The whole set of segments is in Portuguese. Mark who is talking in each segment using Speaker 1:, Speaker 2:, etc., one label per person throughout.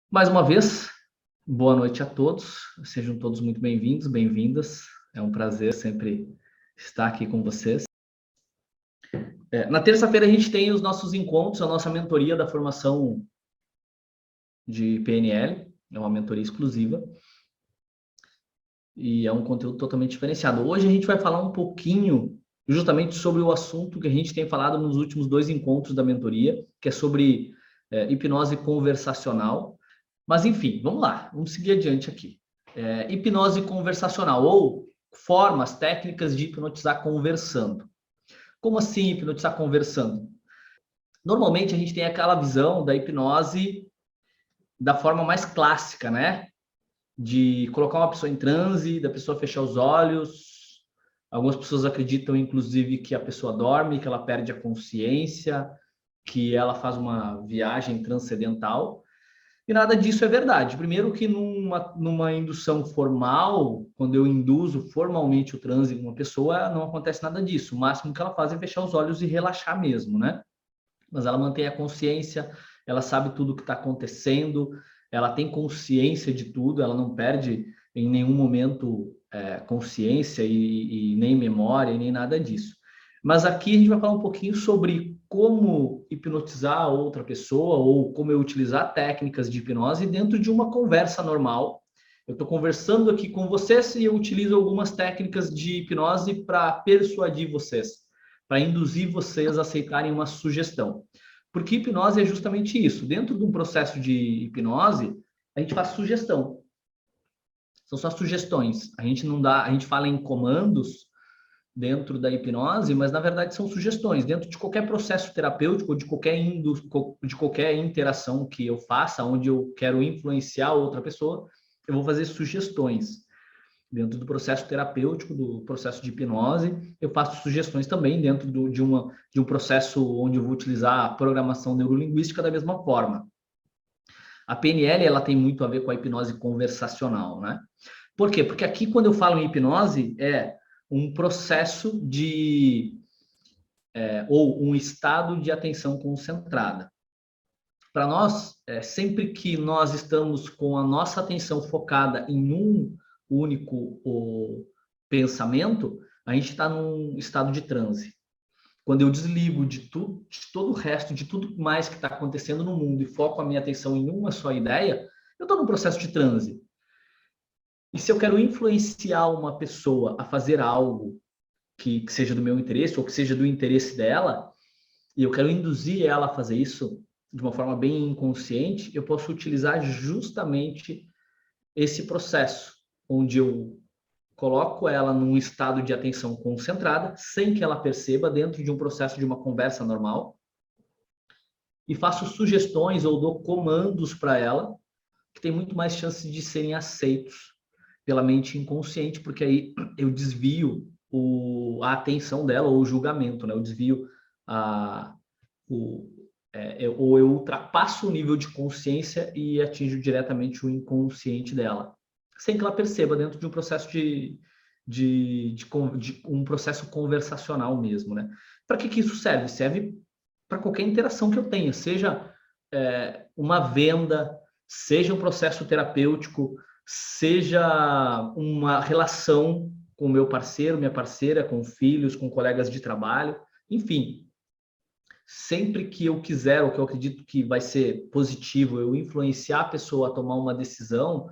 Speaker 1: Mais uma vez, boa noite a todos. Sejam todos muito bem-vindos, bem-vindas. É um prazer sempre estar aqui com vocês. Na terça-feira a gente tem os nossos encontros, a nossa mentoria da formação de PNL. É uma mentoria exclusiva e é um conteúdo totalmente diferenciado. Hoje a gente vai falar um pouquinho justamente sobre o assunto que a gente tem falado nos últimos dois encontros da mentoria, que é sobre hipnose conversacional. Mas, enfim, vamos lá, vamos seguir adiante aqui. Hipnose conversacional, ou formas, técnicas de hipnotizar conversando. Como assim hipnotizar conversando? Normalmente a gente tem aquela visão da hipnose da forma mais clássica, né? De colocar uma pessoa em transe, da pessoa fechar os olhos. Algumas pessoas acreditam, inclusive, que a pessoa dorme, que ela perde a consciência, que ela faz uma viagem transcendental. E nada disso é verdade. Primeiro que numa indução formal, quando eu induzo formalmente o transe em uma pessoa, não acontece nada disso. O máximo que ela faz é fechar os olhos e relaxar mesmo, né? Mas ela mantém a consciência, ela sabe tudo o que está acontecendo, ela tem consciência de tudo, ela não perde em nenhum momento consciência e nem memória, e nem nada disso. Mas aqui a gente vai falar um pouquinho sobre como hipnotizar outra pessoa ou como eu utilizar técnicas de hipnose dentro de uma conversa normal. Eu estou conversando aqui com vocês e eu utilizo algumas técnicas de hipnose para persuadir vocês, para induzir vocês a aceitarem uma sugestão. Porque hipnose é justamente isso. Dentro de um processo de hipnose, a gente faz sugestão. São só sugestões. A gente não dá, a gente fala em comandos dentro da hipnose, mas na verdade são sugestões. Dentro de qualquer processo terapêutico, de qualquer interação que eu faça, onde eu quero influenciar outra pessoa, eu vou fazer sugestões. Dentro do processo terapêutico, do processo de hipnose, eu faço sugestões também dentro de um processo onde eu vou utilizar a programação neurolinguística da mesma forma. A PNL, ela tem muito a ver com a hipnose conversacional, né? Por quê? Porque aqui, quando eu falo em hipnose, é um processo ou um estado de atenção concentrada. Para nós, sempre que nós estamos com a nossa atenção focada em um único pensamento, a gente está num estado de transe. Quando eu desligo de tudo, de todo o resto, de tudo mais que está acontecendo no mundo e foco a minha atenção em uma só ideia, eu estou num processo de transe. E se eu quero influenciar uma pessoa a fazer algo que seja do meu interesse ou que seja do interesse dela, e eu quero induzir ela a fazer isso de uma forma bem inconsciente, eu posso utilizar justamente esse processo, onde eu coloco ela num estado de atenção concentrada, sem que ela perceba, dentro de um processo de uma conversa normal, e faço sugestões ou dou comandos para ela, que tem muito mais chances de serem aceitos pela mente inconsciente, porque aí eu desvio a atenção dela ou o julgamento, né? Eu desvio a, o, ou eu ultrapasso o nível de consciência e atinjo diretamente o inconsciente dela, sem que ela perceba, dentro de um processo de um processo conversacional mesmo, né? Para que isso serve? Serve para qualquer interação que eu tenha, seja uma venda, seja um processo terapêutico, seja uma relação com o meu parceiro, minha parceira, com filhos, com colegas de trabalho, enfim, sempre que eu quiser, ou que eu acredito que vai ser positivo, eu influenciar a pessoa a tomar uma decisão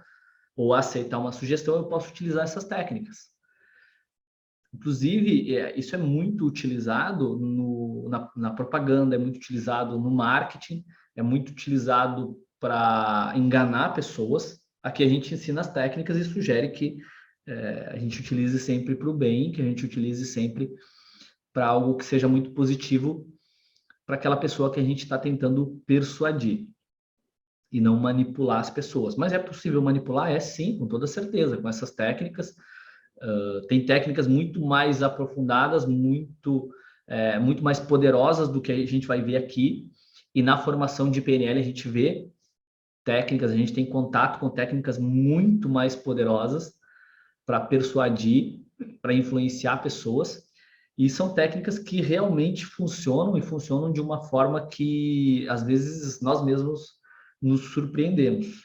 Speaker 1: ou a aceitar uma sugestão, eu posso utilizar essas técnicas. Inclusive, isso é muito utilizado na propaganda, é muito utilizado no marketing, é muito utilizado para enganar pessoas. Aqui a gente ensina as técnicas e sugere que a gente utilize sempre para o bem, que a gente utilize sempre para algo que seja muito positivo para aquela pessoa que a gente está tentando persuadir e não manipular as pessoas. Mas é possível manipular? É sim, com toda certeza, com essas técnicas. Tem técnicas muito mais aprofundadas, muito mais poderosas do que a gente vai ver aqui. E na formação de PNL a gente vê técnicas, a gente tem contato com técnicas muito mais poderosas para persuadir, para influenciar pessoas. E são técnicas que realmente funcionam e funcionam de uma forma que, às vezes, nós mesmos nos surpreendemos.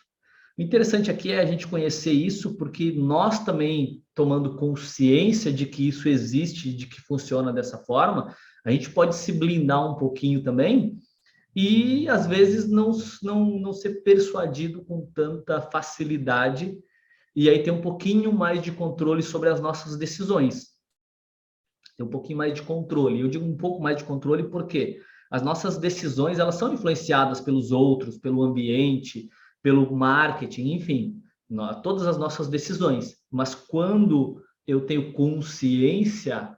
Speaker 1: O interessante aqui é a gente conhecer isso, porque nós também, tomando consciência de que isso existe, de que funciona dessa forma, a gente pode se blindar um pouquinho também e, às vezes, não ser persuadido com tanta facilidade e aí ter um pouquinho mais de controle sobre as nossas decisões. Ter um pouquinho mais de controle. Eu digo um pouco mais de controle porque as nossas decisões, elas são influenciadas pelos outros, pelo ambiente, pelo marketing, enfim, todas as nossas decisões. Mas quando eu tenho consciência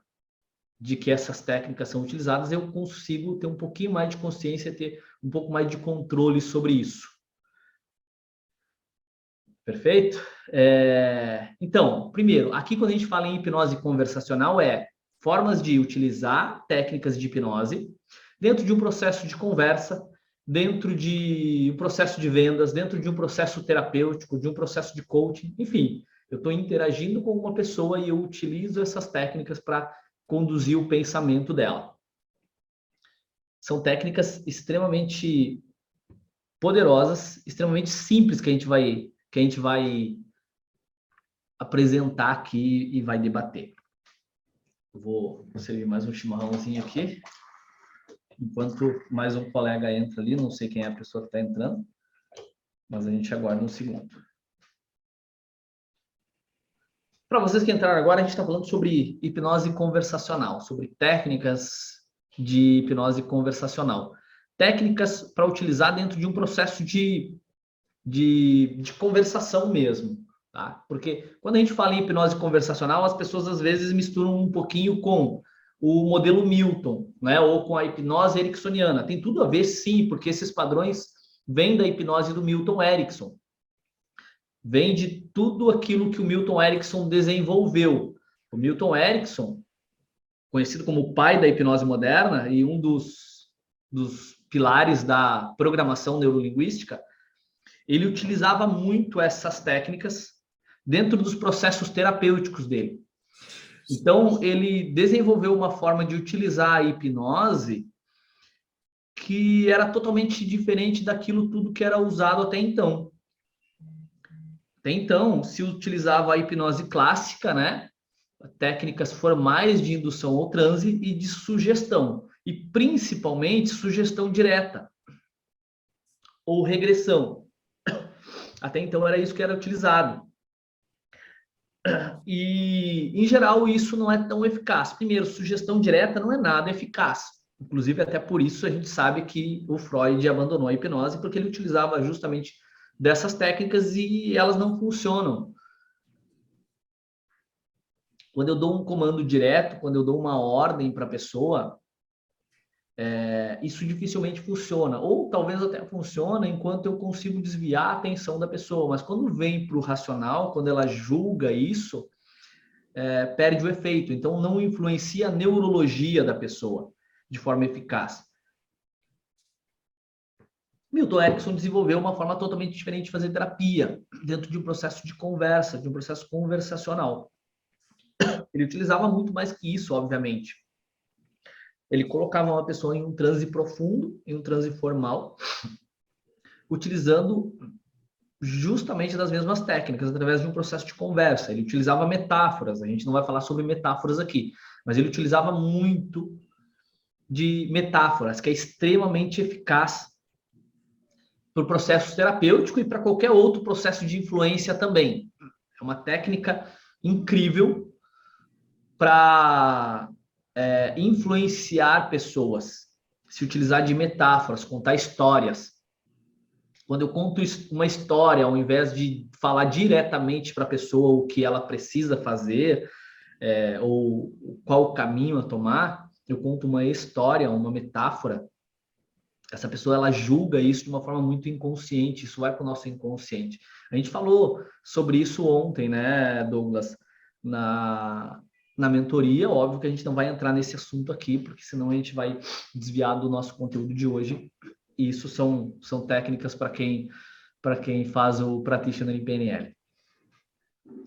Speaker 1: de que essas técnicas são utilizadas, eu consigo ter um pouquinho mais de consciência, ter um pouco mais de controle sobre isso. Perfeito? Então, primeiro, aqui quando a gente fala em hipnose conversacional, formas de utilizar técnicas de hipnose dentro de um processo de conversa, dentro de um processo de vendas, dentro de um processo terapêutico, de um processo de coaching, enfim, eu estou interagindo com uma pessoa e eu utilizo essas técnicas para conduzir o pensamento dela. São técnicas extremamente poderosas, extremamente simples que a gente vai apresentar aqui e vai debater. Eu vou servir mais um chimarrãozinho aqui, enquanto mais um colega entra ali, não sei quem é a pessoa que está entrando, mas a gente aguarda um segundo. Para vocês que entraram agora, a gente está falando sobre hipnose conversacional, sobre técnicas de hipnose conversacional. Técnicas para utilizar dentro de um processo de conversação mesmo. Tá? Porque quando a gente fala em hipnose conversacional, as pessoas às vezes misturam um pouquinho com o modelo Milton, né? Ou com a hipnose ericksoniana. Tem tudo a ver, sim, porque esses padrões vêm da hipnose do Milton Erickson. Vem de tudo aquilo que o Milton Erickson desenvolveu. O Milton Erickson, conhecido como o pai da hipnose moderna e um dos pilares da programação neurolinguística, ele utilizava muito essas técnicas dentro dos processos terapêuticos dele. Então, ele desenvolveu uma forma de utilizar a hipnose que era totalmente diferente daquilo tudo que era usado até então. Até então, se utilizava a hipnose clássica, né? Técnicas formais de indução ao transe e de sugestão, e principalmente sugestão direta ou regressão. Até então era isso que era utilizado. E, em geral, isso não é tão eficaz. Primeiro, sugestão direta não é nada eficaz. Inclusive, até por isso a gente sabe que o Freud abandonou a hipnose, porque ele utilizava justamente dessas técnicas e elas não funcionam. Quando eu dou um comando direto, quando eu dou uma ordem para a pessoa, isso dificilmente funciona. Ou talvez até funcione enquanto eu consigo desviar a atenção da pessoa. Mas quando vem para o racional, quando ela julga isso, perde o efeito. Então, não influencia a neurologia da pessoa de forma eficaz. Milton Erickson desenvolveu uma forma totalmente diferente de fazer terapia, dentro de um processo de conversa, de um processo conversacional. Ele utilizava muito mais que isso, obviamente. Ele colocava uma pessoa em um transe profundo, em um transe formal, utilizando justamente das mesmas técnicas, através de um processo de conversa. Ele utilizava metáforas, a gente não vai falar sobre metáforas aqui, mas ele utilizava muito de metáforas, que é extremamente eficaz para o processo terapêutico e para qualquer outro processo de influência também. É uma técnica incrível para influenciar pessoas, se utilizar de metáforas, contar histórias. Quando eu conto uma história, ao invés de falar diretamente para a pessoa o que ela precisa fazer, ou qual o caminho a tomar, eu conto uma história, uma metáfora. Essa pessoa, ela julga isso de uma forma muito inconsciente, isso vai para o nosso inconsciente. A gente falou sobre isso ontem, né, Douglas, na mentoria. Óbvio que a gente não vai entrar nesse assunto aqui, porque senão a gente vai desviar do nosso conteúdo de hoje. E isso são técnicas para quem faz o Practitioner em PNL.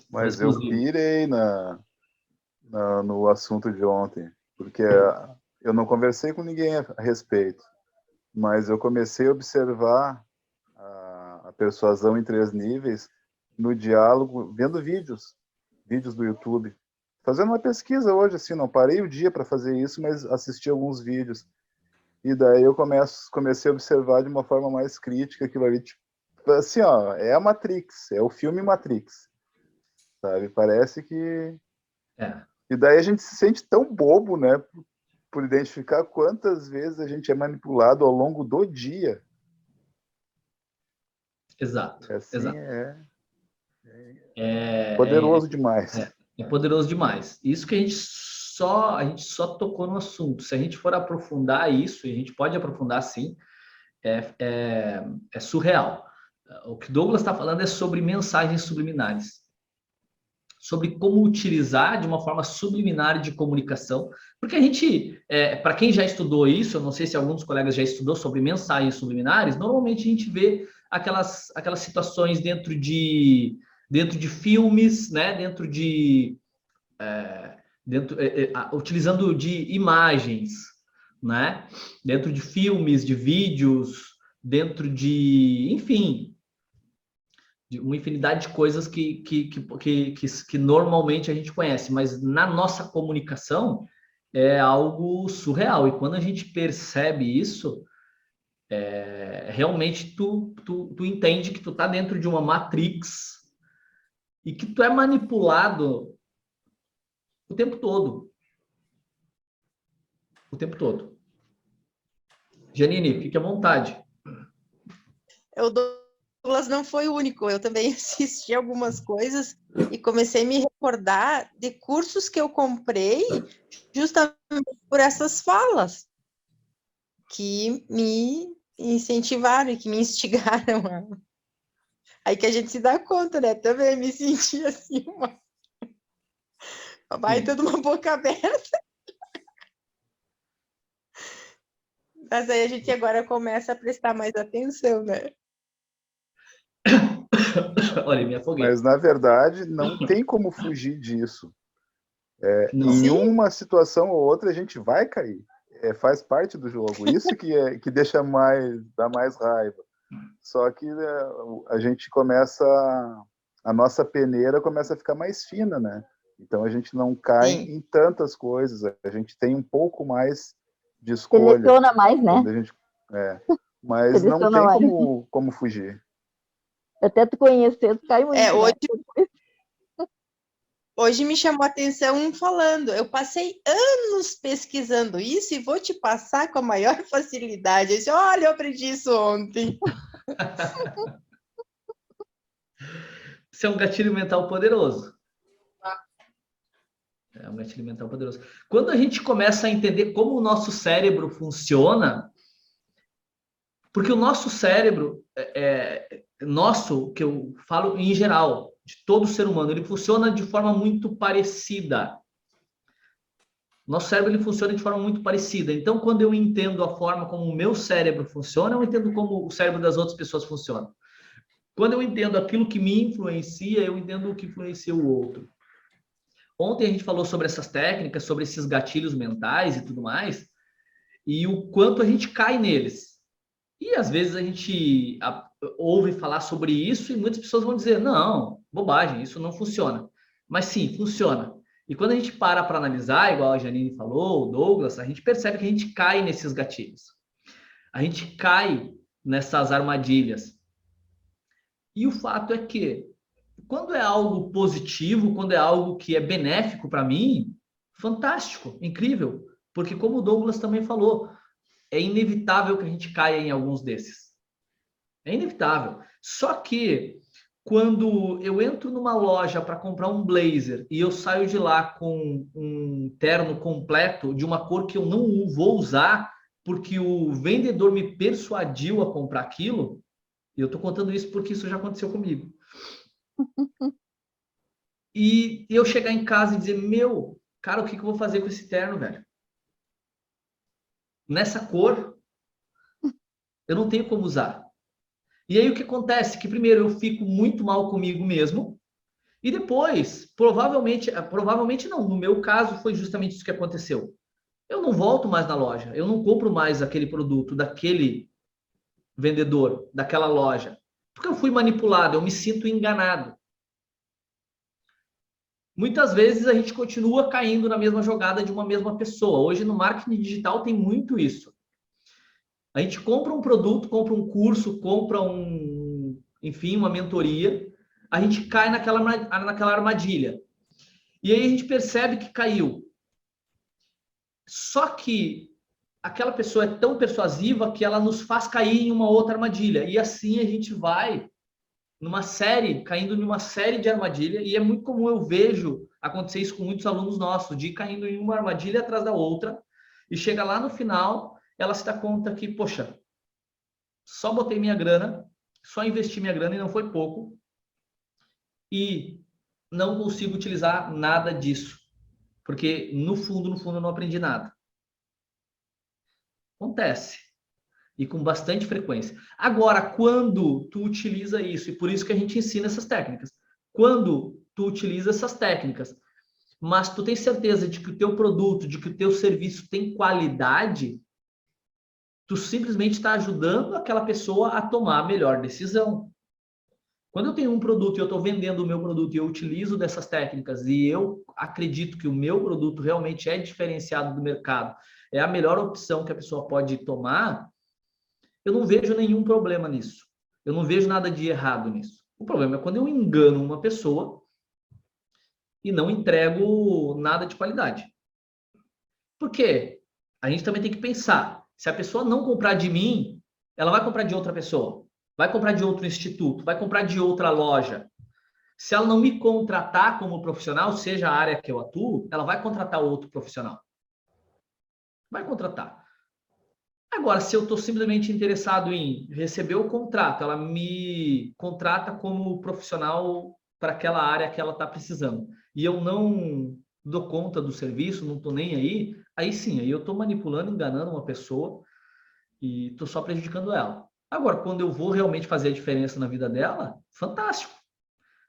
Speaker 2: Mas eu pirei no assunto de ontem, porque eu não conversei com ninguém a respeito, mas eu comecei a observar persuasão em 3 níveis no diálogo, vendo vídeos do YouTube. Fazendo uma pesquisa hoje, assim, não parei o dia para fazer isso, mas assisti alguns vídeos. E daí eu comecei a observar de uma forma mais crítica aquilo ali, tipo, assim, ó, é a Matrix, é o filme Matrix, sabe? Parece que... E daí a gente se sente tão bobo, né, por identificar quantas vezes a gente é manipulado ao longo do dia.
Speaker 1: Exato,
Speaker 2: Assim,
Speaker 1: exato.
Speaker 2: Poderoso demais.
Speaker 1: É poderoso demais. Isso que a gente só tocou no assunto. Se a gente for aprofundar isso, e a gente pode aprofundar sim, é surreal. O que Douglas está falando é sobre mensagens subliminares, sobre como utilizar de uma forma subliminar de comunicação, porque a gente, para quem já estudou isso, eu não sei se alguns colegas já estudou sobre mensagens subliminares, normalmente a gente vê aquelas situações dentro de filmes, né? Utilizando de imagens, né? Dentro de filmes, de vídeos, dentro de, enfim, de uma infinidade de coisas que normalmente a gente conhece, mas na nossa comunicação é algo surreal. E quando a gente percebe isso, realmente tu entende que tu tá dentro de uma matrix e que tu é manipulado o tempo todo. O tempo todo. Janine, fique à vontade.
Speaker 3: O Douglas não foi o único, eu também assisti algumas coisas e comecei a me recordar de cursos que eu comprei justamente por essas falas que me incentivaram e que me instigaram. Aí que a gente se dá conta, né? Também me senti assim, uma baita de uma boca aberta. Mas aí a gente agora começa a prestar mais atenção, né?
Speaker 1: Olha, me afoguei.
Speaker 2: Mas, na verdade, não tem como fugir disso. Em
Speaker 3: Sim.
Speaker 2: uma situação ou outra, a gente vai cair. Faz parte do jogo. Isso que dá mais raiva. Só que a gente começa... A nossa peneira começa a ficar mais fina, né? Então, a gente não cai em tantas coisas. A gente tem um pouco mais de escolha.
Speaker 4: Seleciona mais, né?
Speaker 2: Mas não tem como fugir.
Speaker 4: Até tu conhecer, tu cai muito.
Speaker 3: Hoje me chamou a atenção falando, eu passei anos pesquisando isso e vou te passar com a maior facilidade. Eu disse, olha, eu aprendi isso ontem.
Speaker 1: Isso é um gatilho mental poderoso. É um gatilho mental poderoso. Quando a gente começa a entender como o nosso cérebro funciona, porque o nosso cérebro, nosso, que eu falo em geral, de todo ser humano, ele funciona de forma muito parecida. Nosso cérebro ele funciona de forma muito parecida. Então, quando eu entendo a forma como o meu cérebro funciona, eu entendo como o cérebro das outras pessoas funciona. Quando eu entendo aquilo que me influencia, eu entendo o que influencia o outro. Ontem a gente falou sobre essas técnicas, sobre esses gatilhos mentais e tudo mais, e o quanto a gente cai neles. E às vezes a gente ouve falar sobre isso e muitas pessoas vão dizer, não, bobagem, isso não funciona. Mas sim, funciona. E quando a gente para analisar, igual a Janine falou, o Douglas, a gente percebe que a gente cai nesses gatilhos. A gente cai nessas armadilhas. E o fato é que, quando é algo positivo, quando é algo que é benéfico para mim, fantástico, incrível. Porque como o Douglas também falou, é inevitável que a gente caia em alguns desses. É inevitável. Só que quando eu entro numa loja para comprar um blazer e eu saio de lá com um terno completo de uma cor que eu não vou usar porque o vendedor me persuadiu a comprar aquilo, e eu estou contando isso porque isso já aconteceu comigo. E eu chegar em casa e dizer, meu, cara, o que eu vou fazer com esse terno, velho? Nessa cor, eu não tenho como usar. E aí o que acontece? Que primeiro eu fico muito mal comigo mesmo, e depois, provavelmente não, no meu caso foi justamente isso que aconteceu. Eu não volto mais na loja, eu não compro mais aquele produto daquele vendedor, daquela loja. Porque eu fui manipulado, eu me sinto enganado. Muitas vezes a gente continua caindo na mesma jogada de uma mesma pessoa. Hoje no marketing digital tem muito isso. A gente compra um produto, compra um curso, compra enfim, uma mentoria, a gente cai naquela armadilha. E aí a gente percebe que caiu. Só que aquela pessoa é tão persuasiva que ela nos faz cair em uma outra armadilha. E assim a gente vai caindo em uma série de armadilhas, e é muito comum, eu vejo acontecer isso com muitos alunos nossos, de ir caindo em uma armadilha atrás da outra, e chega lá no final, ela se dá conta que, poxa, só botei minha grana, só investi minha grana e não foi pouco, e não consigo utilizar nada disso, porque no fundo eu não aprendi nada. Acontece. E com bastante frequência. Agora, quando tu utiliza isso, e por isso que a gente ensina essas técnicas, quando tu utiliza essas técnicas, mas tu tem certeza de que o teu produto, de que o teu serviço tem qualidade, tu simplesmente está ajudando aquela pessoa a tomar a melhor decisão. Quando eu tenho um produto e eu estou vendendo o meu produto e eu utilizo dessas técnicas e eu acredito que o meu produto realmente é diferenciado do mercado, é a melhor opção que a pessoa pode tomar, eu não vejo nenhum problema nisso. Eu não vejo nada de errado nisso. O problema é quando eu engano uma pessoa e não entrego nada de qualidade. Por quê? A gente também tem que pensar. Se a pessoa não comprar de mim, ela vai comprar de outra pessoa, vai comprar de outro instituto, vai comprar de outra loja. Se ela não me contratar como profissional, seja a área que eu atuo, ela vai contratar outro profissional. Vai contratar. Agora, se eu estou simplesmente interessado em receber o contrato, ela me contrata como profissional para aquela área que ela está precisando, e eu não dou conta do serviço, não estou nem aí sim, aí eu estou manipulando, enganando uma pessoa e estou só prejudicando ela. Agora, quando eu vou realmente fazer a diferença na vida dela, fantástico.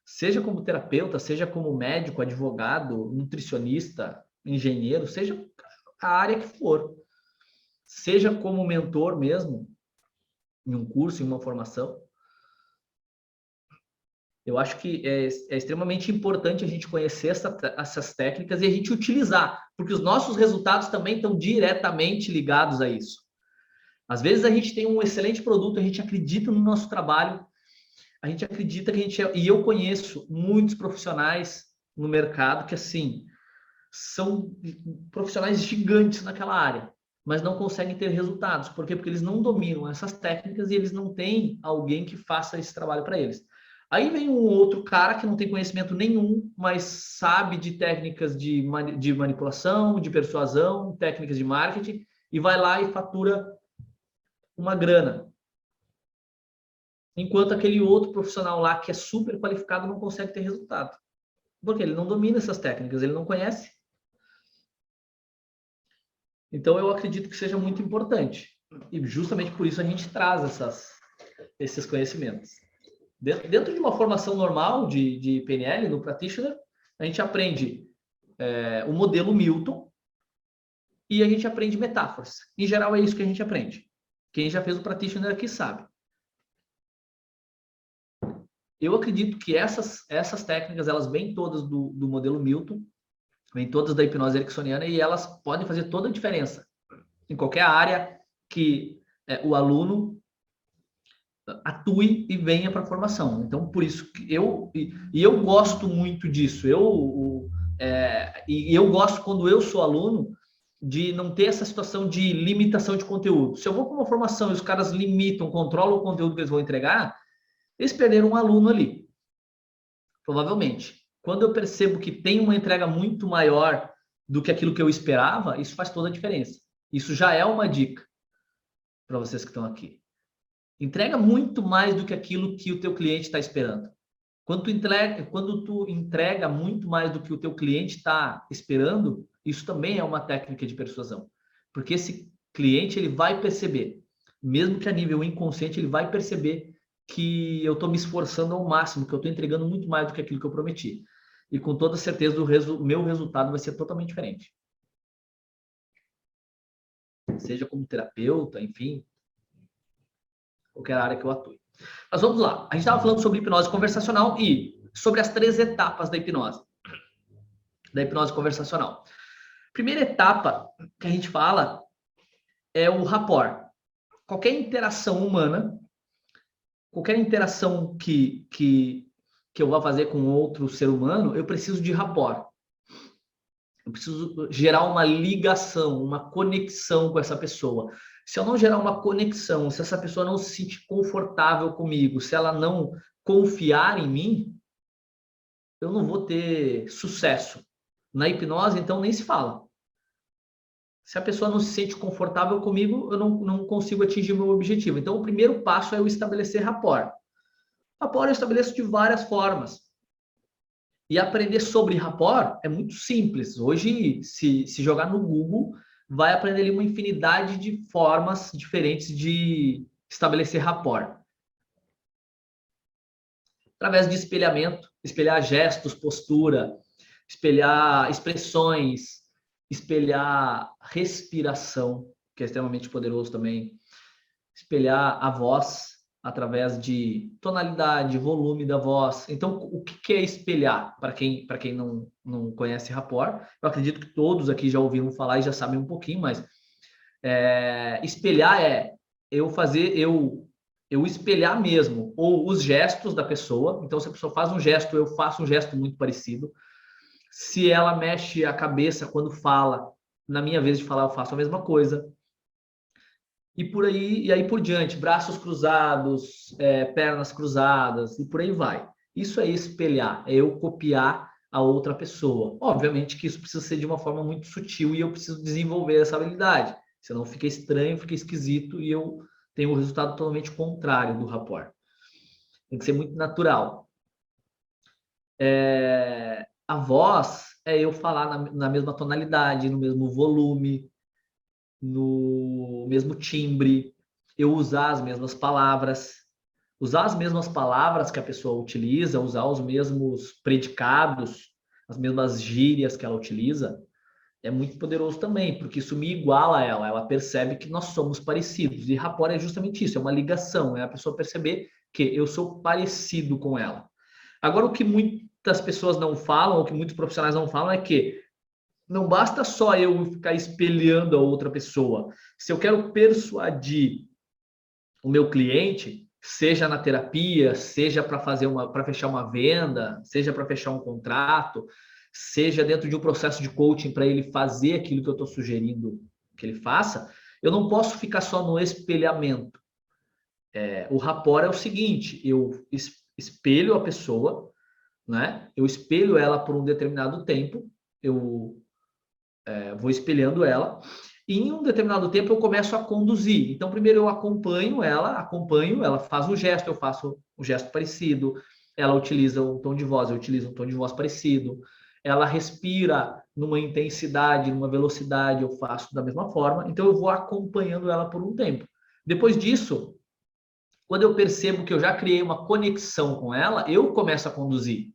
Speaker 1: Seja como terapeuta, seja como médico, advogado, nutricionista, engenheiro, seja a área que for. Seja como mentor mesmo, em um curso, em uma formação. Eu acho que é extremamente importante a gente conhecer essas técnicas e a gente utilizar, porque os nossos resultados também estão diretamente ligados a isso. Às vezes a gente tem um excelente produto, a gente acredita no nosso trabalho, a gente acredita que a gente e eu conheço muitos profissionais no mercado que, assim, são profissionais gigantes naquela área, mas não conseguem ter resultados. Por quê? Porque eles não dominam essas técnicas e eles não têm alguém que faça esse trabalho para eles. Aí vem um outro cara que não tem conhecimento nenhum, mas sabe de técnicas de manipulação, de persuasão, técnicas de marketing, e vai lá e fatura uma grana. Enquanto aquele outro profissional lá que é super qualificado não consegue ter resultado. Porque ele não domina essas técnicas, ele não conhece. Então, eu acredito que seja muito importante. E justamente por isso a gente traz esses conhecimentos. Dentro de uma formação normal de PNL, no Practitioner, a gente aprende o modelo Milton e a gente aprende metáforas. Em geral, é isso que a gente aprende. Quem já fez o Practitioner aqui sabe. Eu acredito que essas técnicas, elas vêm todas do modelo Milton, vêm todas da hipnose ericksoniana e elas podem fazer toda a diferença em qualquer área que o aluno atue e venha para a formação. Então, por isso que eu gosto muito disso. Eu gosto, quando eu sou aluno, de não ter essa situação de limitação de conteúdo. Se eu vou para uma formação e os caras limitam, controlam o conteúdo que eles vão entregar, eles perderam um aluno ali. Provavelmente. Quando eu percebo que tem uma entrega muito maior do que aquilo que eu esperava, isso faz toda a diferença. Isso já é uma dica para vocês que estão aqui. Entrega muito mais do que aquilo que o teu cliente está esperando. Quando tu entrega muito mais do que o teu cliente está esperando, isso também é uma técnica de persuasão. Porque esse cliente, ele vai perceber, mesmo que a nível inconsciente, ele vai perceber que eu estou me esforçando ao máximo, que eu estou entregando muito mais do que aquilo que eu prometi. E com toda certeza o meu resultado vai ser totalmente diferente. Seja como terapeuta, enfim, qualquer área que eu atue. Mas vamos lá. A gente estava falando sobre hipnose conversacional e sobre as 3 etapas da hipnose conversacional. Primeira etapa que a gente fala é o rapport. Qualquer interação humana, qualquer interação que eu vá fazer com outro ser humano, eu preciso de rapport. Eu preciso gerar uma ligação, uma conexão com essa pessoa. Se eu não gerar uma conexão, se essa pessoa não se sentir confortável comigo, se ela não confiar em mim, eu não vou ter sucesso. Na hipnose, então, nem se fala. Se a pessoa não se sente confortável comigo, eu não consigo atingir o meu objetivo. Então, o primeiro passo é eu estabelecer rapport. Rapport eu estabeleço de várias formas. E aprender sobre rapport é muito simples. Hoje, se jogar no Google, vai aprender ali uma infinidade de formas diferentes de estabelecer rapport. Através de espelhamento, espelhar gestos, postura, espelhar expressões, espelhar respiração, que é extremamente poderoso também, espelhar a voz através de tonalidade, volume da voz. Então, o que é espelhar? Para quem não conhece rapport, eu acredito que todos aqui já ouviram falar e já sabem um pouquinho, mas espelhar é eu espelhar mesmo, ou os gestos da pessoa. Então, se a pessoa faz um gesto, eu faço um gesto muito parecido. Se ela mexe a cabeça quando fala, na minha vez de falar, eu faço a mesma coisa. E aí por diante, braços cruzados, pernas cruzadas, e por aí vai. Isso é espelhar, é eu copiar a outra pessoa. Obviamente que isso precisa ser de uma forma muito sutil e eu preciso desenvolver essa habilidade. Senão fica estranho, fica esquisito e eu tenho um resultado totalmente contrário do rapport. Tem que ser muito natural. A voz é eu falar na mesma tonalidade, no mesmo volume, no mesmo timbre, eu usar as mesmas palavras. Usar as mesmas palavras que a pessoa utiliza, usar os mesmos predicados, as mesmas gírias que ela utiliza, é muito poderoso também, porque isso me iguala a ela. Ela percebe que nós somos parecidos. E rapport é justamente isso, é uma ligação, é a pessoa perceber que eu sou parecido com ela. Agora, o que muitas pessoas não falam, o que muitos profissionais não falam é que não basta só eu ficar espelhando a outra pessoa. Se eu quero persuadir o meu cliente, seja na terapia, seja para fechar uma venda, seja para fechar um contrato, seja dentro de um processo de coaching para ele fazer aquilo que eu estou sugerindo que ele faça, eu não posso ficar só no espelhamento. O rapport é o seguinte: eu espelho a pessoa, né? Eu espelho ela por um determinado tempo, eu vou espelhando ela, e em um determinado tempo eu começo a conduzir. Então, primeiro eu acompanho ela faz um gesto, eu faço um gesto parecido, ela utiliza um tom de voz, eu utilizo um tom de voz parecido, ela respira numa intensidade, numa velocidade, eu faço da mesma forma. Então, eu vou acompanhando ela por um tempo. Depois disso, quando eu percebo que eu já criei uma conexão com ela, eu começo a conduzir.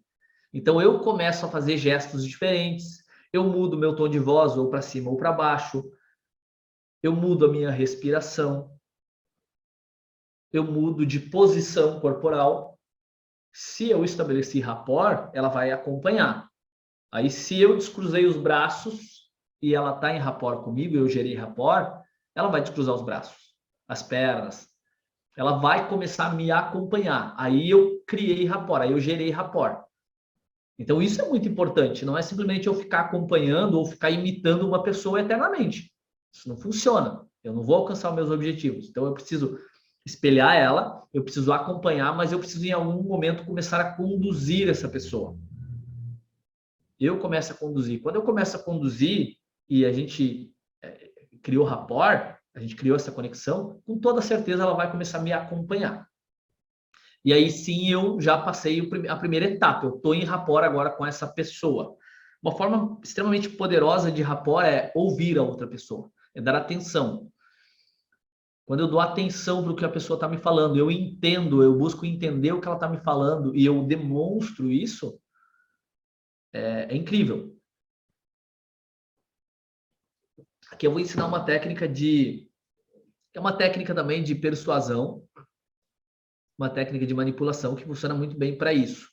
Speaker 1: Então, eu começo a fazer gestos diferentes, eu mudo meu tom de voz ou para cima ou para baixo, eu mudo a minha respiração, eu mudo de posição corporal. Se eu estabeleci rapport, ela vai acompanhar. Aí, se eu descruzei os braços e ela está em rapport comigo, eu gerei rapport, ela vai descruzar os braços, as pernas. Ela vai começar a me acompanhar. Aí eu criei rapport, aí eu gerei rapport. Então, isso é muito importante. Não é simplesmente eu ficar acompanhando ou ficar imitando uma pessoa eternamente. Isso não funciona. Eu não vou alcançar os meus objetivos. Então, eu preciso espelhar ela, eu preciso acompanhar, mas eu preciso, em algum momento, começar a conduzir essa pessoa. Eu começo a conduzir. Quando eu começo a conduzir e a gente criou rapport, a gente criou essa conexão, com toda certeza ela vai começar a me acompanhar. E aí sim eu já passei a primeira etapa, eu estou em rapport agora com essa pessoa. Uma forma extremamente poderosa de rapport é ouvir a outra pessoa, é dar atenção. Quando eu dou atenção para o que a pessoa está me falando, eu entendo, eu busco entender o que ela está me falando e eu demonstro isso, é incrível. Aqui eu vou ensinar uma técnica é uma técnica também de persuasão, uma técnica de manipulação que funciona muito bem para isso.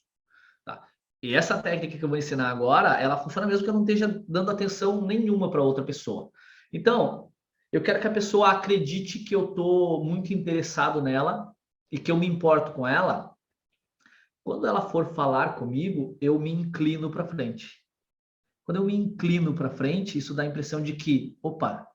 Speaker 1: Tá? E essa técnica que eu vou ensinar agora, ela funciona mesmo que eu não esteja dando atenção nenhuma para outra pessoa. Então, eu quero que a pessoa acredite que eu estou muito interessado nela e que eu me importo com ela. Quando ela for falar comigo, eu me inclino para frente. Quando eu me inclino para frente, isso dá a impressão de que, opa,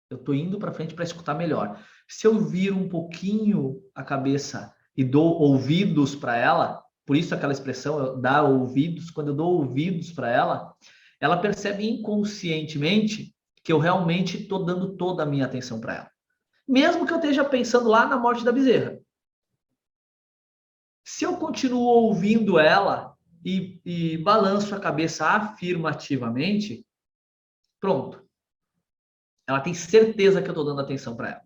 Speaker 1: eu estou indo para frente para escutar melhor. Se eu viro um pouquinho a cabeça e dou ouvidos para ela, por isso aquela expressão, dar ouvidos, quando eu dou ouvidos para ela, ela percebe inconscientemente que eu realmente estou dando toda a minha atenção para ela. Mesmo que eu esteja pensando lá na morte da bezerra. Se eu continuo ouvindo ela e balanço a cabeça afirmativamente, pronto. Ela tem certeza que eu estou dando atenção para ela.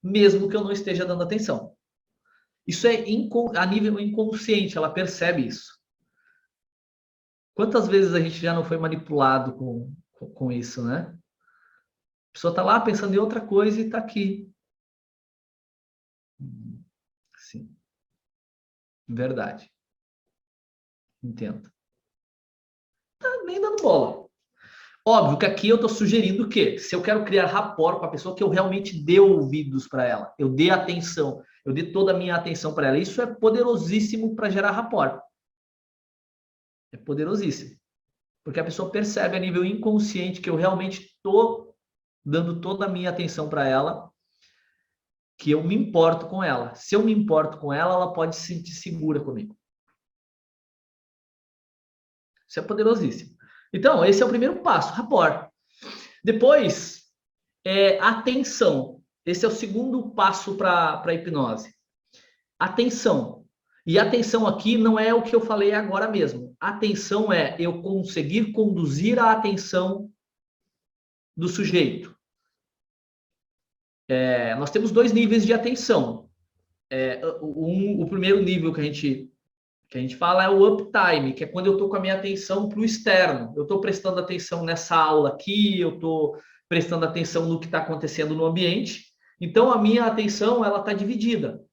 Speaker 1: Mesmo que eu não esteja dando atenção. Isso é a nível inconsciente, ela percebe isso. Quantas vezes a gente já não foi manipulado com isso, né? A pessoa está lá pensando em outra coisa e está aqui. Sim. Verdade. Entendo. Tá nem dando bola. Óbvio que aqui eu estou sugerindo que, se eu quero criar rapport com a pessoa, que eu realmente dê ouvidos para ela, eu dê atenção, eu dê toda a minha atenção para ela. Isso é poderosíssimo para gerar rapport. É poderosíssimo. Porque a pessoa percebe a nível inconsciente que eu realmente estou dando toda a minha atenção para ela, que eu me importo com ela. Se eu me importo com ela, ela pode se sentir segura comigo. Isso é poderosíssimo. Então, esse é o primeiro passo, rapport. Depois, atenção. Esse é o segundo passo para a hipnose. Atenção. E atenção aqui não é o que eu falei agora mesmo. Atenção é eu conseguir conduzir a atenção do sujeito. Nós temos 2 níveis de atenção. O primeiro nível que a gente fala é o uptime, que é quando eu estou com a minha atenção para o externo. Eu estou prestando atenção nessa aula aqui, eu estou prestando atenção no que está acontecendo no ambiente. Então, a minha atenção ela está dividida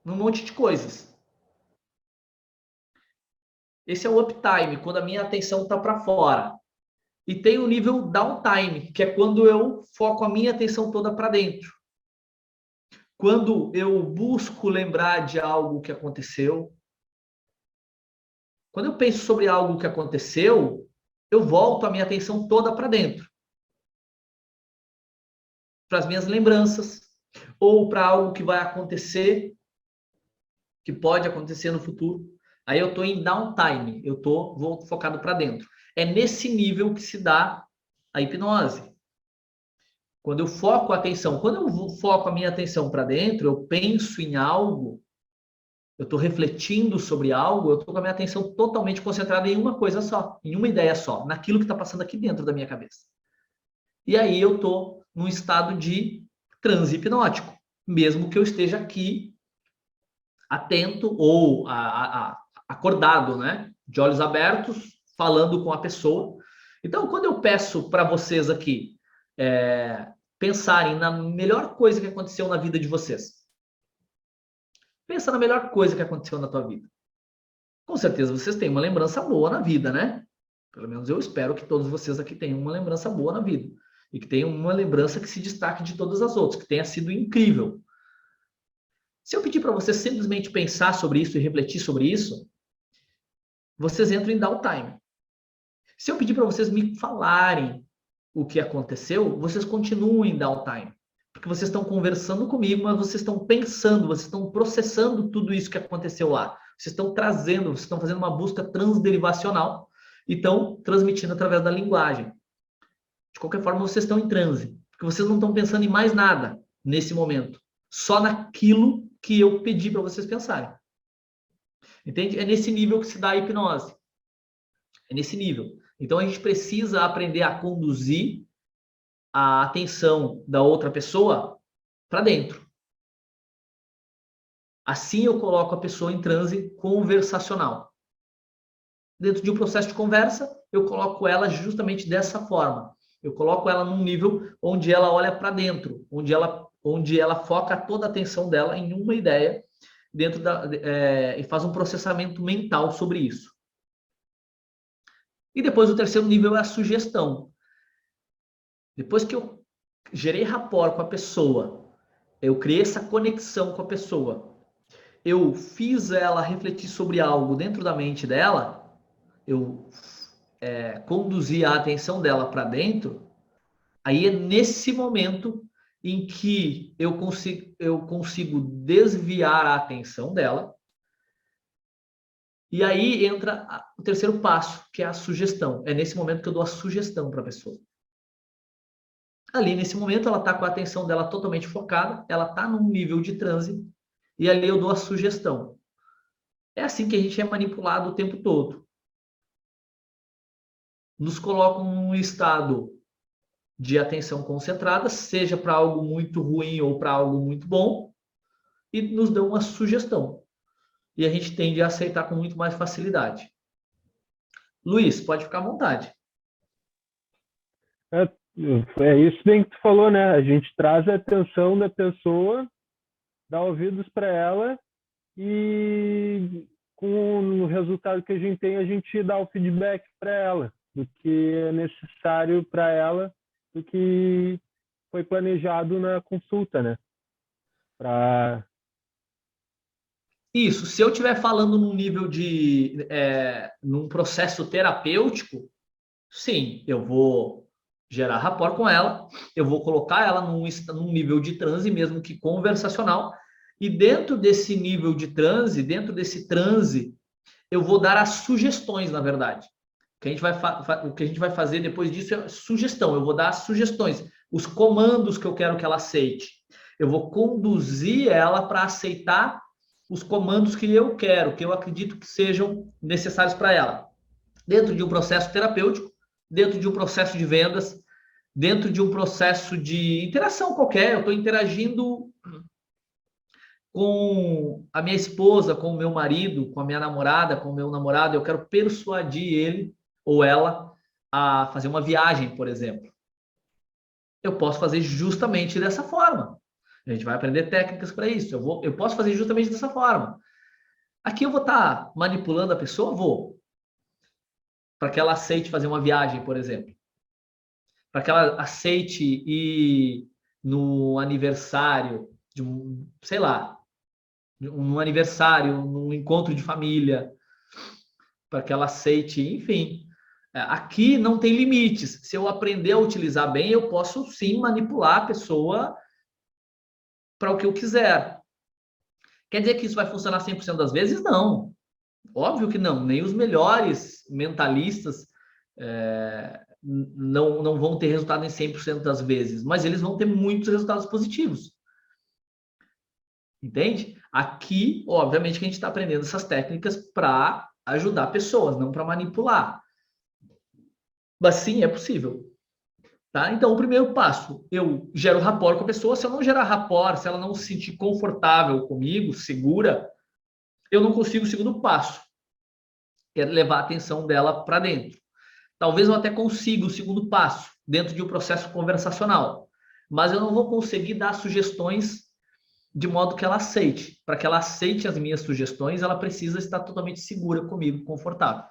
Speaker 1: num monte de coisas. Esse é o uptime, quando a minha atenção está para fora. E tem o nível downtime, que é quando eu foco a minha atenção toda para dentro. Quando eu busco lembrar de algo que aconteceu. Quando eu penso sobre algo que aconteceu, eu volto a minha atenção toda para dentro. Para as minhas lembranças, ou para algo que vai acontecer, que pode acontecer no futuro. Aí eu estou em downtime, vou focado para dentro. É nesse nível que se dá a hipnose. Quando eu foco a atenção, quando eu foco a minha atenção para dentro, eu penso em algo, eu estou refletindo sobre algo, eu estou com a minha atenção totalmente concentrada em uma coisa só, em uma ideia só, naquilo que está passando aqui dentro da minha cabeça. E aí eu estou num estado de transe hipnótico, mesmo que eu esteja aqui atento ou acordado, né? De olhos abertos, falando com a pessoa. Então, quando eu peço para vocês aqui pensarem na melhor coisa que aconteceu na vida de vocês, pensa na melhor coisa que aconteceu na tua vida. Com certeza vocês têm uma lembrança boa na vida, né? Pelo menos eu espero que todos vocês aqui tenham uma lembrança boa na vida. E que tenham uma lembrança que se destaque de todas as outras, que tenha sido incrível. Se eu pedir para vocês simplesmente pensar sobre isso e refletir sobre isso, vocês entram em downtime. Se eu pedir para vocês me falarem o que aconteceu, vocês continuam em downtime. Porque vocês estão conversando comigo, mas vocês estão pensando, vocês estão processando tudo isso que aconteceu lá. Vocês estão trazendo, vocês estão fazendo uma busca transderivacional e estão transmitindo através da linguagem. De qualquer forma, vocês estão em transe, porque vocês não estão pensando em mais nada nesse momento. Só naquilo que eu pedi para vocês pensarem. Entende? É nesse nível que se dá a hipnose. É nesse nível. Então, a gente precisa aprender a conduzir a atenção da outra pessoa para dentro. Assim eu coloco a pessoa em transe conversacional. Dentro de um processo de conversa, eu coloco ela justamente dessa forma. Eu coloco ela num nível onde ela olha para dentro, onde ela onde ela foca toda a atenção dela em uma ideia e faz um processamento mental sobre isso. E depois o terceiro nível é a sugestão. Depois que eu gerei rapport com a pessoa, eu criei essa conexão com a pessoa, eu fiz ela refletir sobre algo dentro da mente dela, eu conduzi a atenção dela para dentro, aí é nesse momento em que eu consigo desviar a atenção dela, e aí entra o terceiro passo, que é a sugestão. É nesse momento que eu dou a sugestão para a pessoa. Ali, nesse momento, ela está com a atenção dela totalmente focada, ela está num nível de transe, e ali eu dou a sugestão. É assim que a gente é manipulado o tempo todo. Nos colocam num estado de atenção concentrada, seja para algo muito ruim ou para algo muito bom, e nos dão uma sugestão. E a gente tende a aceitar com muito mais facilidade. Luiz, pode ficar à vontade.
Speaker 5: É isso bem que tu falou, né? A gente traz a atenção da pessoa, dá ouvidos para ela e com o resultado que a gente tem, a gente dá o feedback para ela do que é necessário para ela, do que foi planejado na consulta, né?
Speaker 1: Isso, se eu estiver falando num nível num processo terapêutico, sim, eu vou gerar rapport com ela, eu vou colocar ela num nível de transe, mesmo que conversacional, e dentro desse nível de transe, dentro desse transe, eu vou dar as sugestões, na verdade. O que a gente vai fazer depois disso é sugestão, eu vou dar as sugestões, os comandos que eu quero que ela aceite. Eu vou conduzir ela para aceitar os comandos que eu quero, que eu acredito que sejam necessários para ela. Dentro de um processo terapêutico, dentro de um processo de vendas, dentro de um processo de interação qualquer, eu estou interagindo com a minha esposa, com o meu marido, com a minha namorada, com o meu namorado, eu quero persuadir ele ou ela a fazer uma viagem, por exemplo. Eu posso fazer justamente dessa forma. A gente vai aprender técnicas para isso. Eu posso fazer justamente dessa forma. Aqui eu vou estar manipulando a pessoa? Vou. Para que ela aceite fazer uma viagem, por exemplo. Para que ela aceite ir no aniversário de sei lá, um aniversário, num encontro de família, para que ela aceite, enfim. Aqui não tem limites. Se eu aprender a utilizar bem, eu posso sim manipular a pessoa para o que eu quiser. Quer dizer que isso vai funcionar 100% das vezes? Não. Óbvio que não. Nem os melhores mentalistas não vão ter resultado em 100% das vezes, mas eles vão ter muitos resultados positivos. Entende? Aqui, obviamente, que a gente está aprendendo essas técnicas para ajudar pessoas, não para manipular. Mas sim, é possível. Tá? Então, o primeiro passo, eu gero rapport com a pessoa. Se eu não gerar rapport, se ela não se sentir confortável comigo, segura, eu não consigo o segundo passo, que é levar a atenção dela para dentro. Talvez eu até consiga o segundo passo, dentro de um processo conversacional, mas eu não vou conseguir dar sugestões de modo que ela aceite. Para que ela aceite as minhas sugestões, ela precisa estar totalmente segura comigo, confortável.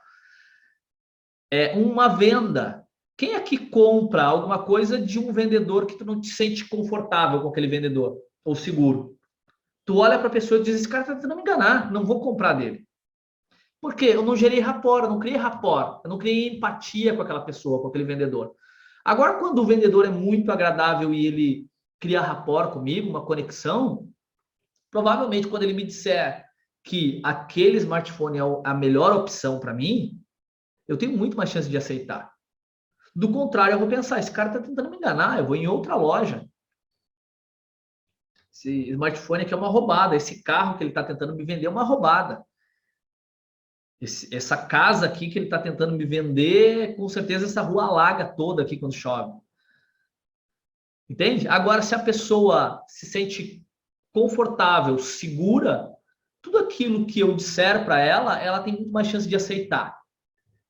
Speaker 1: Uma venda. Quem aqui compra alguma coisa de um vendedor que tu não te sente confortável com aquele vendedor ou seguro? Tu olha para a pessoa e diz, esse cara está tentando me enganar, não vou comprar dele. Por quê? Eu não gerei rapport, eu não criei rapport, eu não criei empatia com aquela pessoa, com aquele vendedor. Agora, quando o vendedor é muito agradável e ele cria rapport comigo, uma conexão, provavelmente quando ele me disser que aquele smartphone é a melhor opção para mim, eu tenho muito mais chance de aceitar. Do contrário, eu vou pensar, esse cara está tentando me enganar, eu vou em outra loja. Esse smartphone aqui é uma roubada, esse carro que ele está tentando me vender é uma roubada. Essa casa aqui que ele está tentando me vender, com certeza essa rua alaga toda aqui quando chove. Entende? Agora, se a pessoa se sente confortável, segura, tudo aquilo que eu disser para ela tem muito mais chance de aceitar.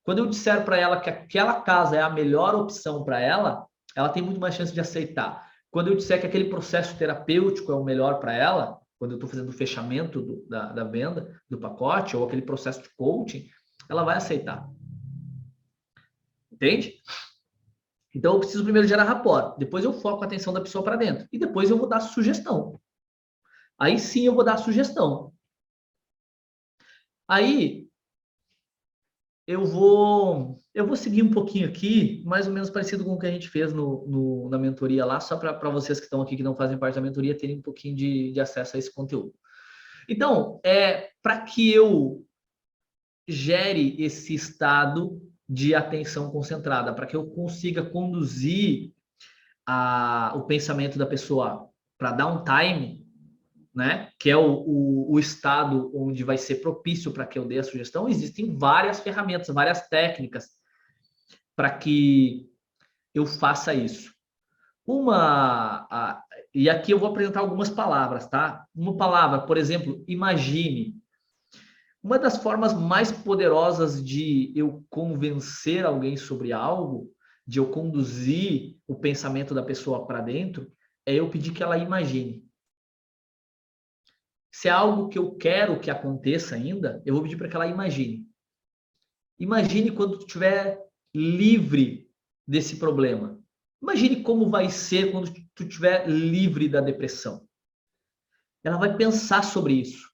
Speaker 1: Quando eu disser para ela que aquela casa é a melhor opção para ela tem muito mais chance de aceitar. quando eu disser que aquele processo terapêutico é o melhor para ela, quando eu estou fazendo o fechamento da venda, do pacote, ou aquele processo de coaching, ela vai aceitar. Entende? Então, eu preciso primeiro gerar rapport. Depois eu foco a atenção da pessoa para dentro. E depois eu vou dar sugestão. Aí sim eu vou dar sugestão. Aí eu vou seguir um pouquinho aqui, mais ou menos parecido com o que a gente fez na mentoria lá, só para vocês que estão aqui, que não fazem parte da mentoria, terem um pouquinho de acesso a esse conteúdo. Então, para que eu gere esse estado de atenção concentrada, para que eu consiga conduzir o pensamento da pessoa para downtime, né? Que é o estado onde vai ser propício para que eu dê a sugestão. Existem várias ferramentas, várias técnicas para que eu faça isso. E aqui eu vou apresentar algumas palavras, tá? Uma palavra, por exemplo, imagine. Uma das formas mais poderosas de eu convencer alguém sobre algo, de eu conduzir o pensamento da pessoa para dentro, é eu pedir que ela imagine. Se é algo que eu quero que aconteça ainda, eu vou pedir para que ela imagine. Imagine quando tu estiver livre desse problema. Imagine como vai ser quando tu estiver livre da depressão. Ela vai pensar sobre isso.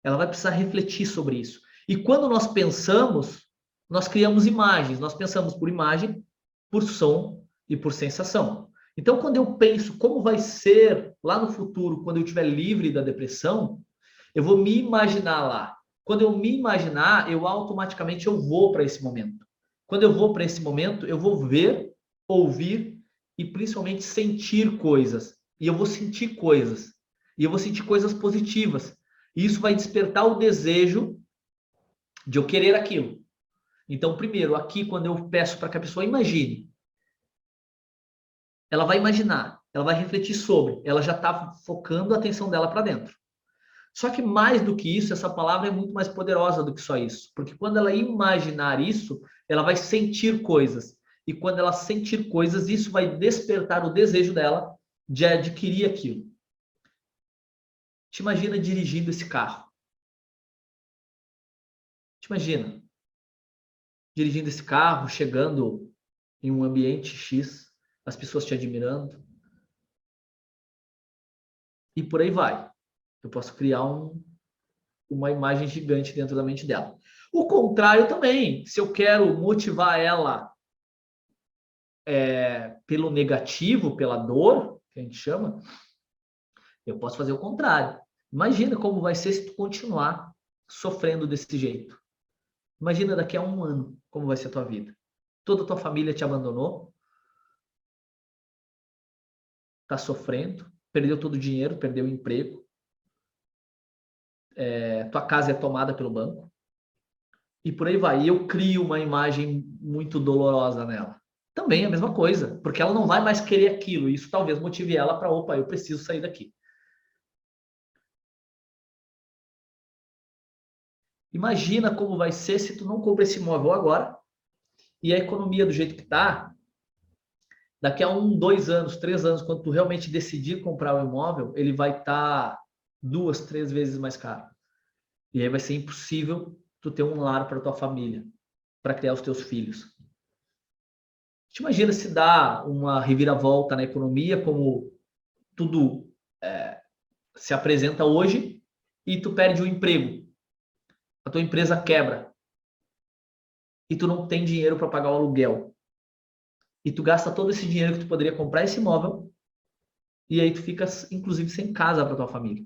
Speaker 1: Ela vai precisar refletir sobre isso. E quando nós pensamos, nós criamos imagens. Nós pensamos por imagem, por som e por sensação. Então, quando eu penso como vai ser lá no futuro, quando eu estiver livre da depressão, eu vou me imaginar lá. Quando eu me imaginar, automaticamente eu vou para esse momento. Quando eu vou para esse momento, eu vou ver, ouvir e principalmente sentir coisas. E eu vou sentir coisas. E eu vou sentir coisas positivas. E isso vai despertar o desejo de eu querer aquilo. Então, primeiro, aqui, quando eu peço para que a pessoa imagine, ela vai imaginar, ela vai refletir sobre, ela já está focando a atenção dela para dentro. Só que mais do que isso, essa palavra é muito mais poderosa do que só isso. Porque quando ela imaginar isso, ela vai sentir coisas. E quando ela sentir coisas, isso vai despertar o desejo dela de adquirir aquilo. Te imagina dirigindo esse carro. Te imagina dirigindo esse carro, chegando em um ambiente X, as pessoas te admirando. E por aí vai. Eu posso criar uma imagem gigante dentro da mente dela. O contrário também. Se eu quero motivar ela pelo negativo, pela dor, que a gente chama, eu posso fazer o contrário. Imagina como vai ser se tu continuar sofrendo desse jeito. Imagina daqui a 1 ano como vai ser a tua vida. Toda a tua família te abandonou. Tá sofrendo. Perdeu todo o dinheiro, perdeu o emprego. Tua casa é tomada pelo banco. E por aí vai. E eu crio uma imagem muito dolorosa nela. Também é a mesma coisa. Porque ela não vai mais querer aquilo. Isso talvez motive ela para, opa, eu preciso sair daqui. Imagina como vai ser se tu não compra esse imóvel agora e a economia do jeito que está, daqui a 1, 2 anos, 3 anos, quando tu realmente decidir comprar o imóvel, ele vai estar 2, 3 vezes mais caro. E aí vai ser impossível tu ter um lar para tua família, para criar os teus filhos. Te imagina se dá uma reviravolta na economia, como tudo se apresenta hoje, e tu perde o emprego. A tua empresa quebra e tu não tem dinheiro para pagar o aluguel e tu gasta todo esse dinheiro que tu poderia comprar esse imóvel e aí tu fica inclusive sem casa para tua família.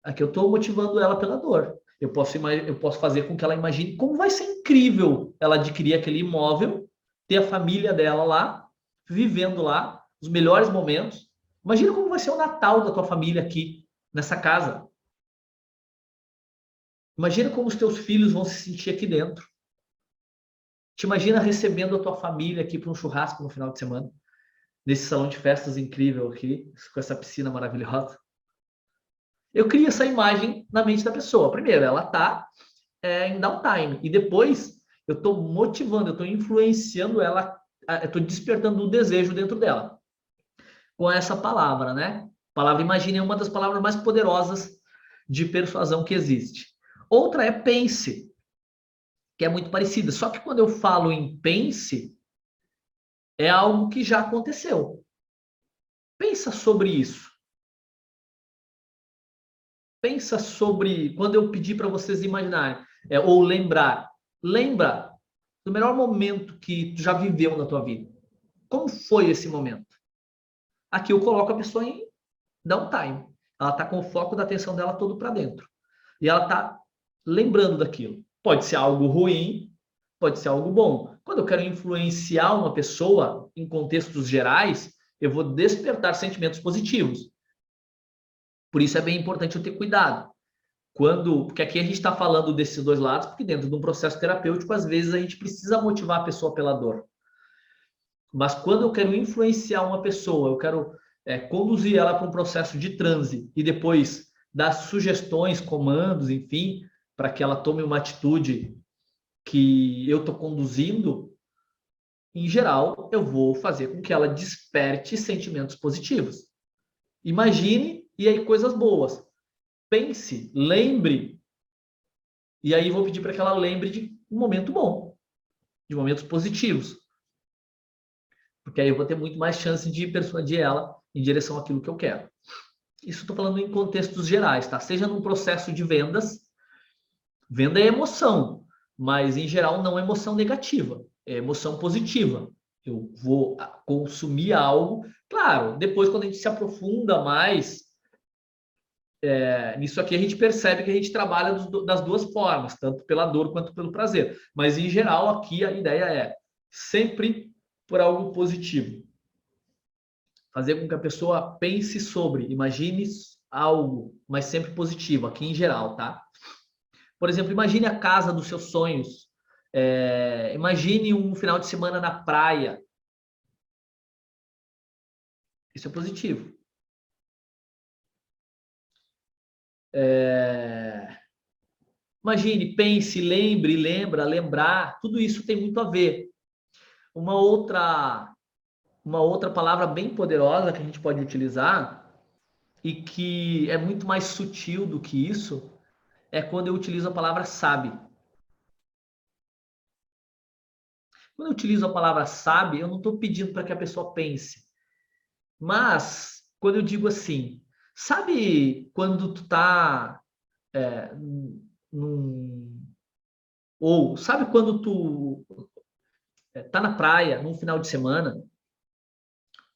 Speaker 1: Aqui eu estou motivando ela pela dor. Eu posso fazer com que ela imagine como vai ser incrível ela adquirir aquele imóvel, ter a família dela lá, vivendo lá, os melhores momentos. Imagina como vai ser o Natal da tua família aqui, nessa casa. Imagina como os teus filhos vão se sentir aqui dentro. Te imagina recebendo a tua família aqui para um churrasco no final de semana, nesse salão de festas incrível aqui, com essa piscina maravilhosa. Eu crio essa imagem na mente da pessoa. Primeiro, ela está em downtime. E depois, eu estou motivando, eu estou influenciando ela a estou despertando um desejo dentro dela. Com essa palavra, né? A palavra imagine é uma das palavras mais poderosas de persuasão que existe. Outra é pense, que é muito parecida. Só que quando eu falo em pense, é algo que já aconteceu. Pensa sobre isso. Pensa sobre, quando eu pedi para vocês imaginarem, ou lembrar. Lembra do melhor momento que tu já viveu na tua vida. Como foi esse momento? Aqui eu coloco a pessoa em downtime. Ela está com o foco da atenção dela todo para dentro. E ela está lembrando daquilo. Pode ser algo ruim, pode ser algo bom. Quando eu quero influenciar uma pessoa em contextos gerais, eu vou despertar sentimentos positivos. Por isso é bem importante eu ter cuidado. Porque aqui a gente está falando desses dois lados, porque dentro de um processo terapêutico, às vezes a gente precisa motivar a pessoa pela dor. Mas quando eu quero influenciar uma pessoa, eu quero conduzir ela para um processo de transe e depois dar sugestões, comandos, enfim, para que ela tome uma atitude que eu estou conduzindo, em geral, eu vou fazer com que ela desperte sentimentos positivos. Imagine e aí coisas boas. Pense, lembre, e aí vou pedir para que ela lembre de um momento bom, de momentos positivos. Porque aí eu vou ter muito mais chance de persuadir ela em direção àquilo que eu quero. Isso estou falando em contextos gerais, tá? Seja num processo de vendas, venda é emoção, mas em geral não é emoção negativa, é emoção positiva. Eu vou consumir algo, claro, depois quando a gente se aprofunda mais, nisso aqui a gente percebe que a gente trabalha das duas formas, tanto pela dor quanto pelo prazer. Mas em geral aqui a ideia é sempre por algo positivo. Fazer com que a pessoa pense sobre, imagine algo, mas sempre positivo, aqui em geral, tá? Por exemplo, imagine a casa dos seus sonhos. Imagine um final de semana na praia. Isso é positivo. Imagine, pense, lembre, lembrar. Tudo isso tem muito a ver. Uma outra palavra bem poderosa que a gente pode utilizar e que é muito mais sutil do que isso é quando eu utilizo a palavra sabe. Quando eu utilizo a palavra sabe, eu não estou pedindo para que a pessoa pense. Mas, quando eu digo assim, sabe quando tu tá ou sabe quando tu tá na praia, num final de semana,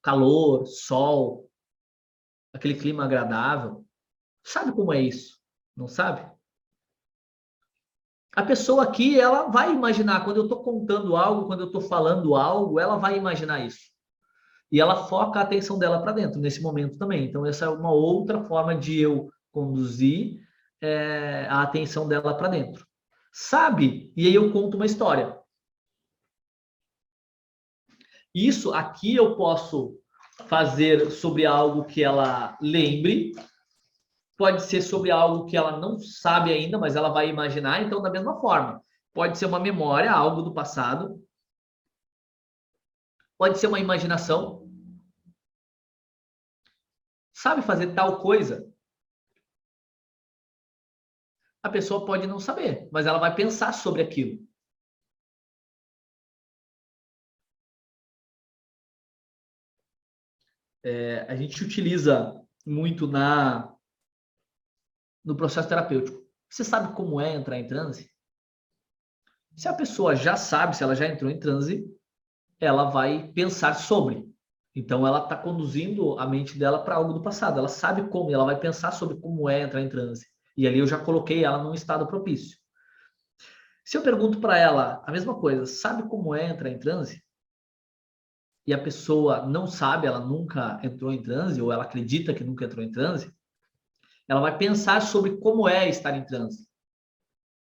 Speaker 1: calor, sol, aquele clima agradável. Sabe como é isso? Não sabe? A pessoa aqui, ela vai imaginar, quando eu estou contando algo, quando eu estou falando algo, ela vai imaginar isso. E ela foca a atenção dela para dentro, nesse momento também. Então, essa é uma outra forma de eu conduzir a atenção dela para dentro. Sabe? E aí eu conto uma história. Isso aqui eu posso fazer sobre algo que ela lembre, pode ser sobre algo que ela não sabe ainda, mas ela vai imaginar, então da mesma forma. Pode ser uma memória, algo do passado. Pode ser uma imaginação. Sabe fazer tal coisa? A pessoa pode não saber, mas ela vai pensar sobre aquilo. A gente utiliza muito no processo terapêutico. Você sabe como é entrar em transe? Se a pessoa já sabe, se ela já entrou em transe, ela vai pensar sobre. Então, ela está conduzindo a mente dela para algo do passado. Ela sabe como, ela vai pensar sobre como é entrar em transe. E ali eu já coloquei ela num estado propício. Se eu pergunto para ela a mesma coisa, sabe como é entrar em transe? E a pessoa não sabe, ela nunca entrou em transe, ou ela acredita que nunca entrou em transe, ela vai pensar sobre como é estar em transe.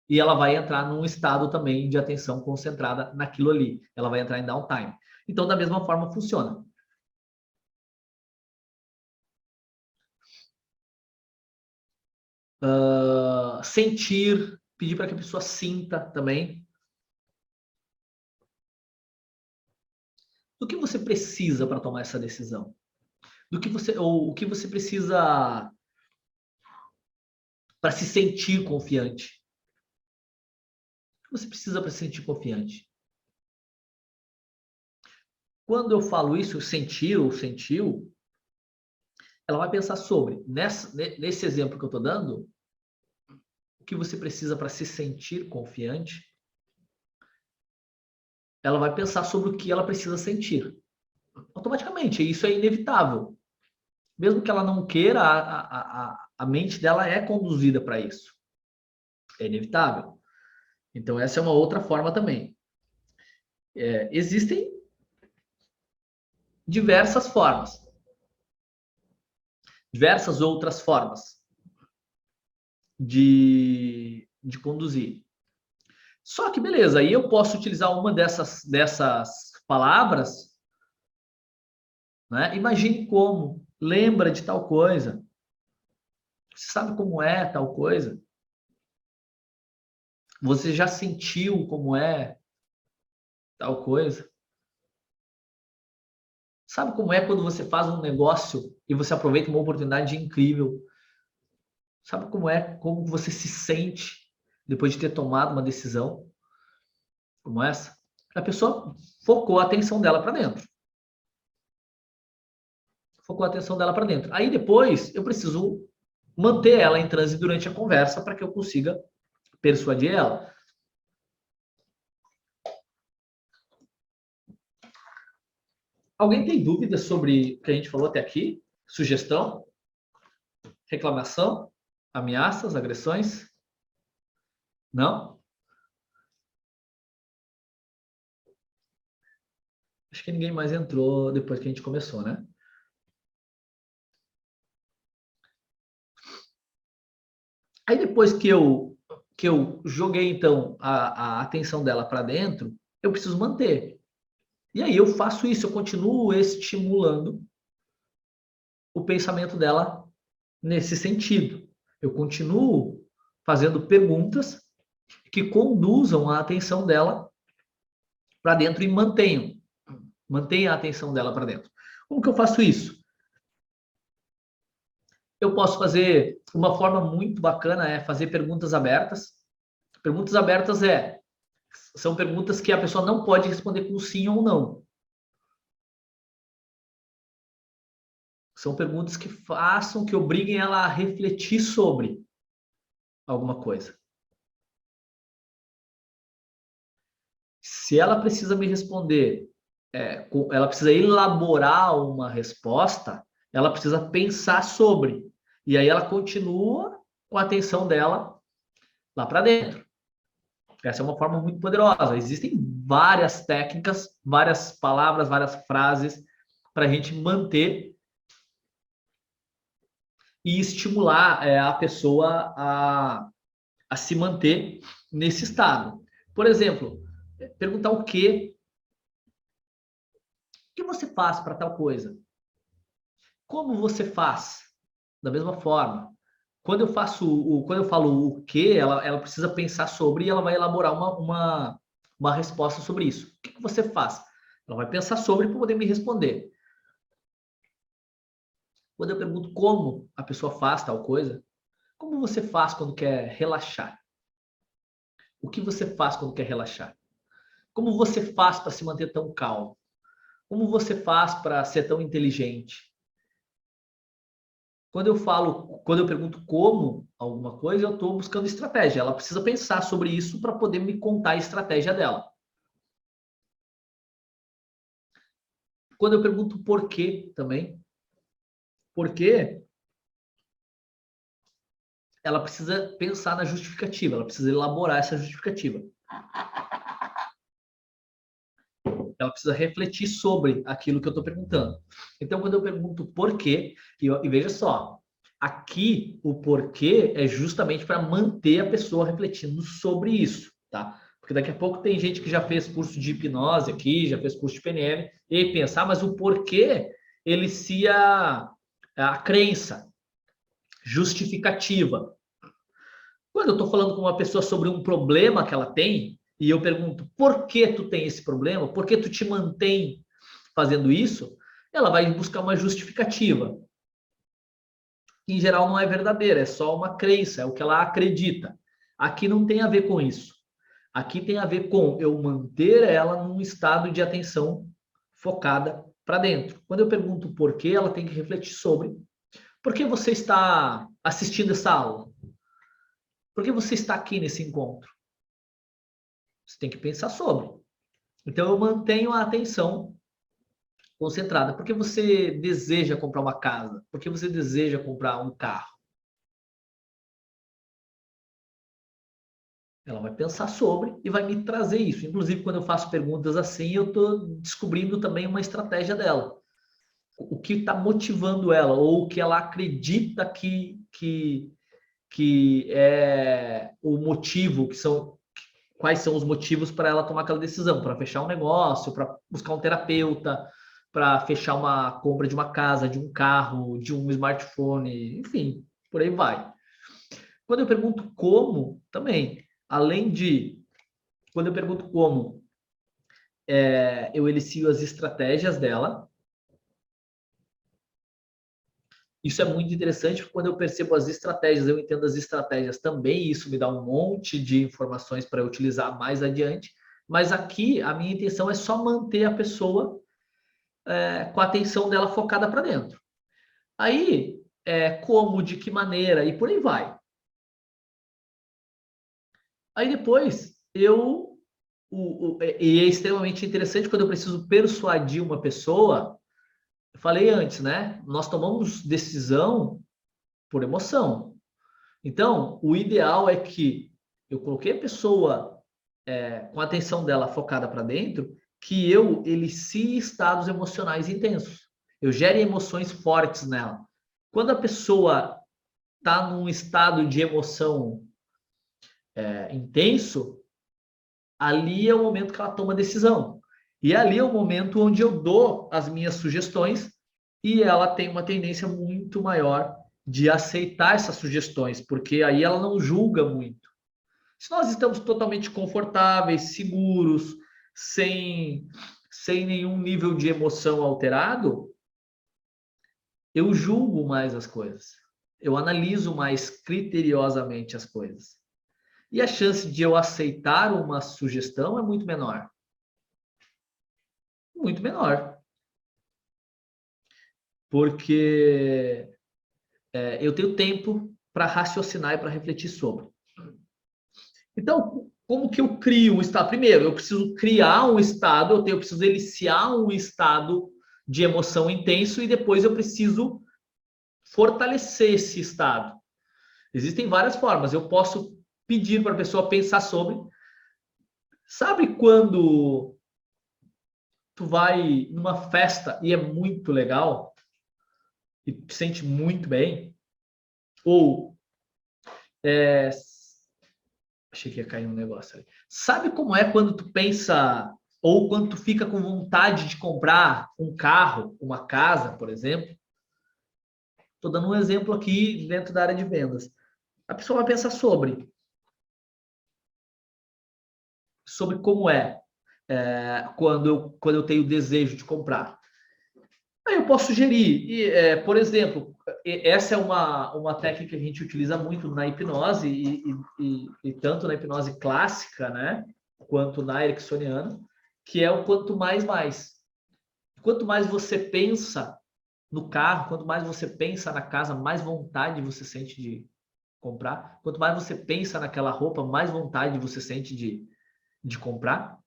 Speaker 1: E ela vai entrar num estado também de atenção concentrada naquilo ali. Ela vai entrar em downtime. Então, da mesma forma, funciona. Sentir, pedir para que a pessoa sinta também. do que você precisa para tomar essa decisão? O que você precisa para se sentir confiante? O que você precisa para se sentir confiante? Quando eu falo isso, sentiu, ela vai pensar sobre, nesse exemplo que eu estou dando, o que você precisa para se sentir confiante, ela vai pensar sobre o que ela precisa sentir. Automaticamente, isso é inevitável. Mesmo que ela não queira, a mente dela é conduzida para isso. É inevitável. Então, essa é uma outra forma também. Existem diversas formas. Diversas outras formas de conduzir. Só que, beleza, aí eu posso utilizar uma dessas palavras, né? Imagine como, lembra de tal coisa, você sabe como é tal coisa, você já sentiu como é tal coisa, sabe como é quando você faz um negócio e você aproveita uma oportunidade incrível, sabe como você se sente depois de ter tomado uma decisão como essa? A pessoa focou a atenção dela para dentro. Focou a atenção dela para dentro. Aí depois eu preciso manter ela em transe durante a conversa para que eu consiga persuadir ela. Alguém tem dúvidas sobre o que a gente falou até aqui? Sugestão? Reclamação? Ameaças? Agressões? Não? Acho que ninguém mais entrou depois que a gente começou, né? Aí depois que eu joguei, então, a atenção dela para dentro, eu preciso manter. E aí eu faço isso, eu continuo estimulando o pensamento dela nesse sentido. Eu continuo fazendo perguntas que conduzam a atenção dela para dentro e mantenham a atenção dela para dentro. Como que eu faço isso? Eu posso fazer, uma forma muito bacana é fazer perguntas abertas. Perguntas abertas são perguntas que a pessoa não pode responder com sim ou não. São perguntas que obriguem ela a refletir sobre alguma coisa. Se ela precisa me responder, ela precisa elaborar uma resposta, ela precisa pensar sobre. E aí ela continua com a atenção dela lá para dentro. Essa é uma forma muito poderosa. Existem várias técnicas, várias palavras, várias frases para a gente manter e estimular a pessoa a se manter nesse estado. Por exemplo, perguntar o que você faz para tal coisa? Como você faz? Da mesma forma. Quando eu falo o que, ela precisa pensar sobre e ela vai elaborar uma resposta sobre isso. O que você faz? Ela vai pensar sobre para poder me responder. Quando eu pergunto como a pessoa faz tal coisa, como você faz quando quer relaxar? O que você faz quando quer relaxar? Como você faz para se manter tão calmo? Como você faz para ser tão inteligente? Quando eu pergunto como alguma coisa, eu estou buscando estratégia. Ela precisa pensar sobre isso para poder me contar a estratégia dela. Quando eu pergunto por quê também, por quê, ela precisa pensar na justificativa, ela precisa elaborar essa justificativa. Ela precisa refletir sobre aquilo que eu estou perguntando. Então, quando eu pergunto por quê, e veja só, aqui o porquê é justamente para manter a pessoa refletindo sobre isso, tá? Porque daqui a pouco tem gente que já fez curso de hipnose aqui, já fez curso de PNL, e pensar, mas o porquê elicia a crença justificativa. Quando eu estou falando com uma pessoa sobre um problema que ela tem, e eu pergunto, por que tu tem esse problema? Por que tu te mantém fazendo isso, ela vai buscar uma justificativa, que em geral não é verdadeira, é só uma crença, é o que ela acredita. Aqui não tem a ver com isso. Aqui tem a ver com eu manter ela num estado de atenção focada para dentro. Quando eu pergunto por quê, ela tem que refletir sobre por que você está assistindo essa aula? Por que você está aqui nesse encontro? Você tem que pensar sobre. Então, eu mantenho a atenção concentrada. Por que você deseja comprar uma casa? Por que você deseja comprar um carro? Ela vai pensar sobre e vai me trazer isso. Inclusive, quando eu faço perguntas assim, eu estou descobrindo também uma estratégia dela. O que está motivando ela, ou o que ela acredita que é o motivo, quais são os motivos para ela tomar aquela decisão, para fechar um negócio, para buscar um terapeuta, para fechar uma compra de uma casa, de um carro, de um smartphone, enfim, por aí vai. Quando eu pergunto como, também, quando eu pergunto como, eu elicio as estratégias dela. Isso é muito interessante, porque quando eu percebo as estratégias, eu entendo as estratégias também, e isso me dá um monte de informações para eu utilizar mais adiante. Mas aqui, a minha intenção é só manter a pessoa com a atenção dela focada para dentro. Aí, como, de que maneira, e por aí vai. Aí depois, e é extremamente interessante quando eu preciso persuadir uma pessoa. Eu falei antes, né? Nós tomamos decisão por emoção. Então, o ideal é que eu coloquei a pessoa com a atenção dela focada para dentro, que eu elicie estados emocionais intensos. Eu gere emoções fortes nela. Quando a pessoa está num estado de emoção intenso, ali é o momento que ela toma decisão. E ali é o momento onde eu dou as minhas sugestões e ela tem uma tendência muito maior de aceitar essas sugestões, porque aí ela não julga muito. Se nós estamos totalmente confortáveis, seguros, sem nenhum nível de emoção alterado, eu julgo mais as coisas. Eu analiso mais criteriosamente as coisas. E a chance de eu aceitar uma sugestão é muito menor. Muito menor. Porque eu tenho tempo para raciocinar e para refletir sobre. Então, como que eu crio um estado? Primeiro, eu preciso criar um estado, eu preciso eliciar um estado de emoção intenso e depois eu preciso fortalecer esse estado. Existem várias formas. Eu posso pedir para a pessoa pensar sobre. Sabe quando tu vai numa festa e é muito legal e te sente muito bem? Ou achei que ia cair um negócio ali. Sabe como é quando tu pensa ou quando tu fica com vontade de comprar um carro, uma casa, por exemplo? Estou dando um exemplo aqui dentro da área de vendas. A pessoa vai pensar sobre como quando eu tenho desejo de comprar. Aí eu posso sugerir, por exemplo, essa é uma técnica que a gente utiliza muito na hipnose e tanto na hipnose clássica, né, quanto na ericksoniana, que é o quanto mais mais. Quanto mais você pensa no carro, quanto mais você pensa na casa, mais vontade você sente de comprar. Quanto mais você pensa naquela roupa, mais vontade você sente de comprar.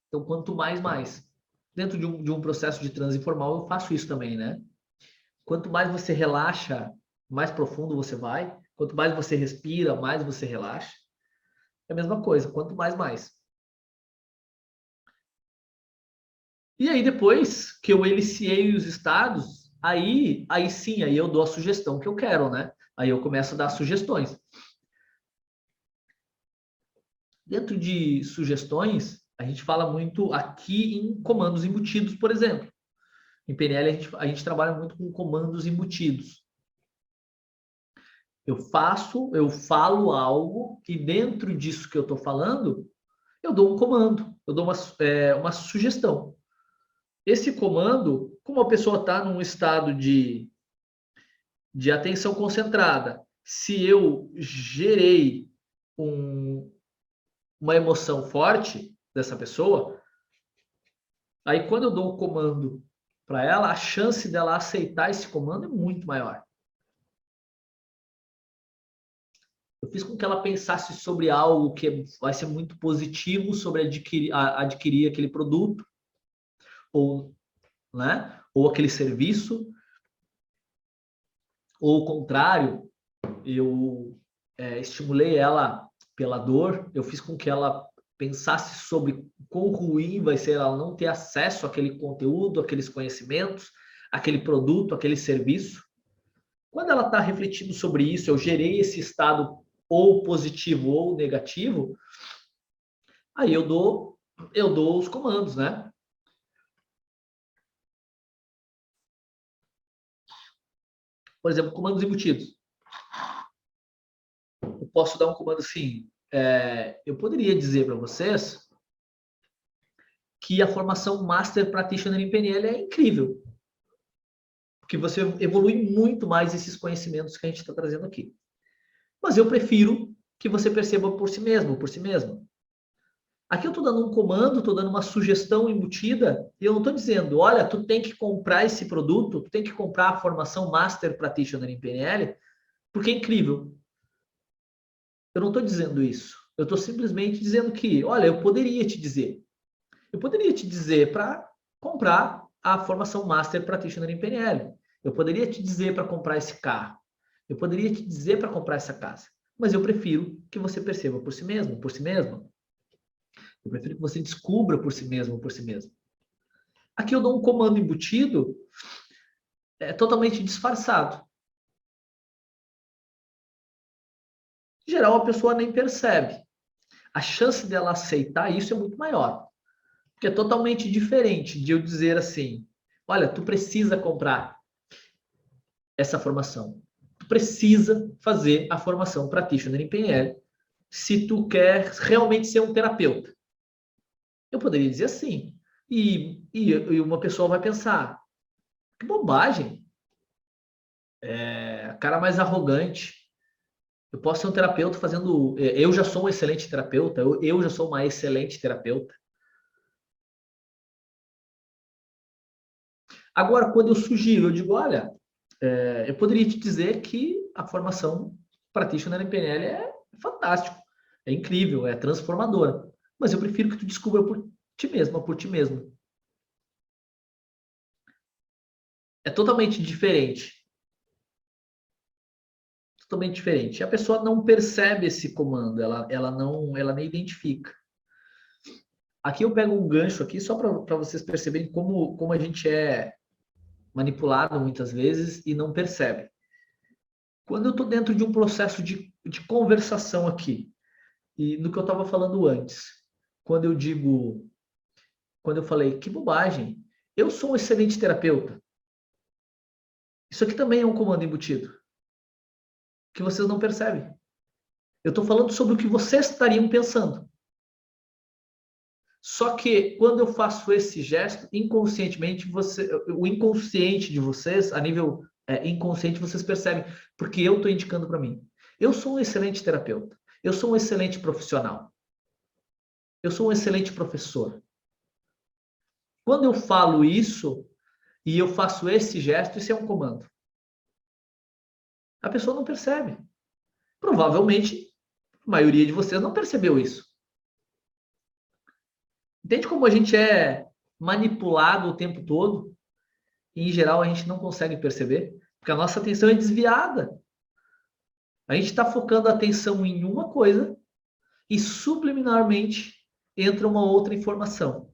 Speaker 1: Então, quanto mais mais. Dentro de um processo de transe informal, eu faço isso também, né? Quanto mais você relaxa, mais profundo você vai. Quanto mais você respira, mais você relaxa. É a mesma coisa, quanto mais, mais. E aí, depois que eu eliciei os estados, aí sim, aí eu dou a sugestão que eu quero, né? Aí eu começo a dar sugestões. Dentro de sugestões, a gente fala muito aqui em comandos embutidos, por exemplo. Em PNL, a gente trabalha muito com comandos embutidos. Eu falo algo e dentro disso que eu estou falando, eu dou um comando, eu dou uma sugestão. Esse comando, como a pessoa está num estado de atenção concentrada, se eu gerei uma emoção forte dessa pessoa, aí quando eu dou um comando para ela, a chance dela aceitar esse comando é muito maior. Eu fiz com que ela pensasse sobre algo que vai ser muito positivo sobre adquirir aquele produto ou, né, ou aquele serviço, ou o contrário, eu estimulei ela pela dor, eu fiz com que ela pensasse sobre quão ruim vai ser ela não ter acesso àquele conteúdo, àqueles conhecimentos, àquele produto, àquele serviço. Quando ela está refletindo sobre isso, eu gerei esse estado ou positivo ou negativo, aí eu dou os comandos, né? Por exemplo, comandos embutidos. Eu posso dar um comando assim, eu poderia dizer para vocês que a formação Master Practitioner em PNL é incrível, porque você evolui muito mais esses conhecimentos que a gente está trazendo aqui. Mas eu prefiro que você perceba por si mesmo, por si mesma. Aqui eu estou dando um comando, estou dando uma sugestão embutida, e eu não estou dizendo, olha, tu tem que comprar esse produto, tu tem que comprar a formação Master Practitioner em PNL, porque é incrível. Eu não estou dizendo isso. Eu estou simplesmente dizendo que, olha, eu poderia te dizer. Eu poderia te dizer para comprar a formação Master Practitioner em PNL. Eu poderia te dizer para comprar esse carro. Eu poderia te dizer para comprar essa casa. Mas eu prefiro que você perceba por si mesmo, por si mesma. Eu prefiro que você descubra por si mesmo, por si mesmo. Aqui eu dou um comando embutido totalmente disfarçado. Em geral, a pessoa nem percebe. A chance dela aceitar isso é muito maior. Porque é totalmente diferente de eu dizer assim, olha, tu precisa comprar essa formação. Tu precisa fazer a formação Practitioner em PNL se tu quer realmente ser um terapeuta. Eu poderia dizer assim. E uma pessoa vai pensar, que bobagem. Cara mais arrogante. Eu posso ser um terapeuta fazendo... Eu já sou um excelente terapeuta. Eu já sou uma excelente terapeuta. Agora, quando eu sugiro, eu digo, olha, eu poderia te dizer que a formação Practitioner em PNL é fantástico, é incrível, é transformadora. Mas eu prefiro que tu descubra por ti mesma, por ti mesmo. É totalmente diferente. Totalmente diferente. A pessoa não percebe esse comando, ela nem identifica. Aqui eu pego um gancho aqui só para vocês perceberem como a gente é manipulado muitas vezes e não percebe. Quando eu estou dentro de um processo de conversação aqui, e no que eu estava falando antes, quando eu falei, que bobagem, eu sou um excelente terapeuta. Isso aqui também é um comando embutido, que vocês não percebem. Eu estou falando sobre o que vocês estariam pensando. Só que quando eu faço esse gesto, inconscientemente, o inconsciente de vocês, a nível inconsciente, vocês percebem, porque eu estou indicando para mim. Eu sou um excelente terapeuta. Eu sou um excelente profissional. Eu sou um excelente professor. Quando eu falo isso e eu faço esse gesto, isso é um comando. A pessoa não percebe. Provavelmente, a maioria de vocês não percebeu isso. Entende como a gente é manipulado o tempo todo? E, em geral, a gente não consegue perceber, porque a nossa atenção é desviada. A gente está focando a atenção em uma coisa e, subliminarmente, entra uma outra informação.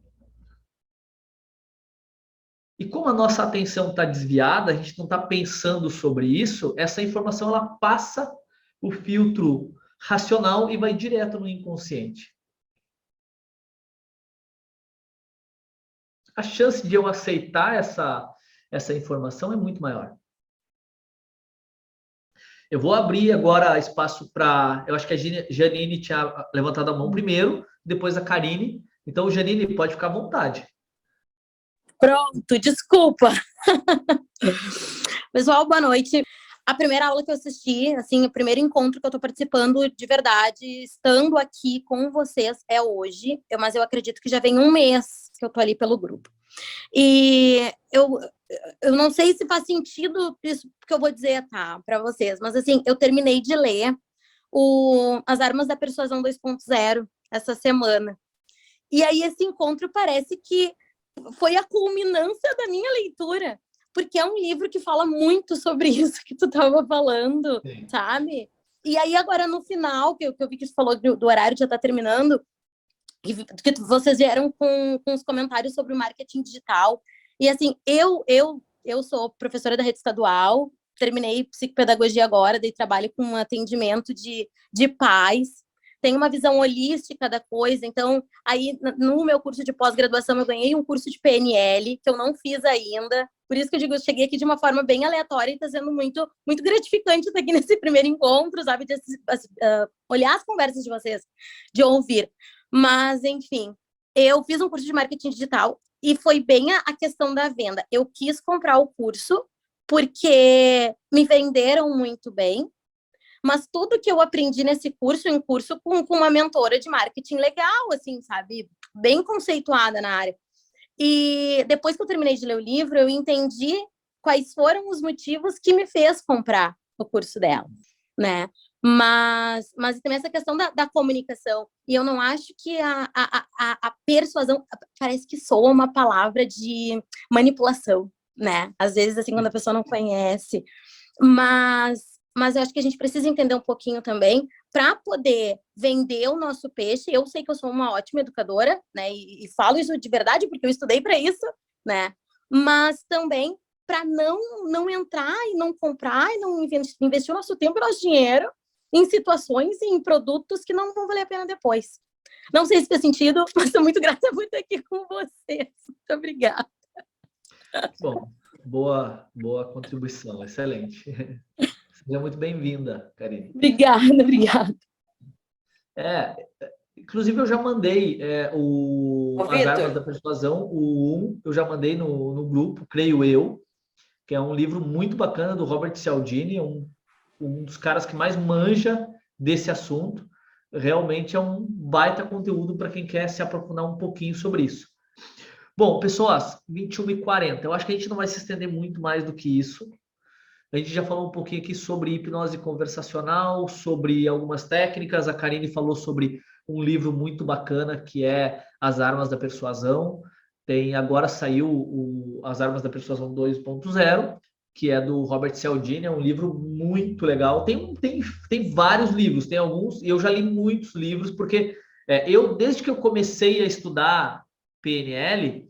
Speaker 1: E como a nossa atenção está desviada, a gente não está pensando sobre isso, essa informação ela passa o filtro racional e vai direto no inconsciente. A chance de eu aceitar essa informação é muito maior. Eu vou abrir agora espaço para... Eu acho que a Janine tinha levantado a mão primeiro, depois a Karine. Então, Janine, pode ficar à vontade.
Speaker 6: Pronto, desculpa. Pessoal, boa noite. A primeira aula que eu assisti, assim, o primeiro encontro que eu estou participando de verdade, estando aqui com vocês, é hoje, mas eu acredito que já vem um mês que eu estou ali pelo grupo. E eu não sei se faz sentido isso que eu vou dizer, tá, para vocês, mas assim, eu terminei de ler As Armas da Persuasão 2.0 essa semana. E aí esse encontro parece que foi a culminância da minha leitura, porque é um livro que fala muito sobre isso que tu estava falando, sim, sabe? E aí agora no final, que eu vi que tu falou do horário já está terminando, que vocês vieram com os comentários sobre o marketing digital. E assim, eu sou professora da rede estadual, terminei psicopedagogia agora, dei trabalho com um atendimento de pais, tenho uma visão holística da coisa. Então, aí no meu curso de pós-graduação eu ganhei um curso de PNL, que eu não fiz ainda. Por isso que eu digo, eu cheguei aqui de uma forma bem aleatória e está sendo muito, muito gratificante estar aqui nesse primeiro encontro, sabe? De olhar as conversas de vocês, de ouvir. Mas, enfim, eu fiz um curso de marketing digital e foi bem a questão da venda. Eu quis comprar o curso porque me venderam muito bem, mas tudo que eu aprendi nesse curso, em curso com uma mentora de marketing legal, assim, sabe? Bem conceituada na área. E depois que eu terminei de ler o livro, eu entendi quais foram os motivos que me fez comprar o curso dela, né? Mas também essa questão da comunicação. E eu não acho que a persuasão parece que soa uma palavra de manipulação, né? Às vezes, assim, quando a pessoa não conhece. Mas eu acho que a gente precisa entender um pouquinho também para poder vender o nosso peixe. Eu sei que eu sou uma ótima educadora, né? E falo isso de verdade porque eu estudei para isso, né? Mas também para não entrar e não comprar e não investir o nosso tempo e nosso dinheiro em situações e em produtos que não vão valer a pena depois. Não sei se fez sentido, mas estou muito grata por estar aqui com vocês. Muito obrigada.
Speaker 1: Bom, boa contribuição, excelente. Seja muito bem-vinda, Karine.
Speaker 6: Obrigada.
Speaker 1: Inclusive, eu já mandei As Armas da Persuasão, o 1, eu já mandei no grupo, creio eu, que é um livro muito bacana do Robert Cialdini, um dos caras que mais manja desse assunto. Realmente é um baita conteúdo para quem quer se aprofundar um pouquinho sobre isso. Bom, pessoas, 21h40. Eu acho que a gente não vai se estender muito mais do que isso. A gente já falou um pouquinho aqui sobre hipnose conversacional, sobre algumas técnicas. A Karine falou sobre um livro muito bacana que é As Armas da Persuasão. Agora saiu As Armas da Persuasão 2.0, que é do Robert Cialdini. É um livro muito legal. Tem vários livros, tem alguns, e eu já li muitos livros, porque desde que eu comecei a estudar PNL,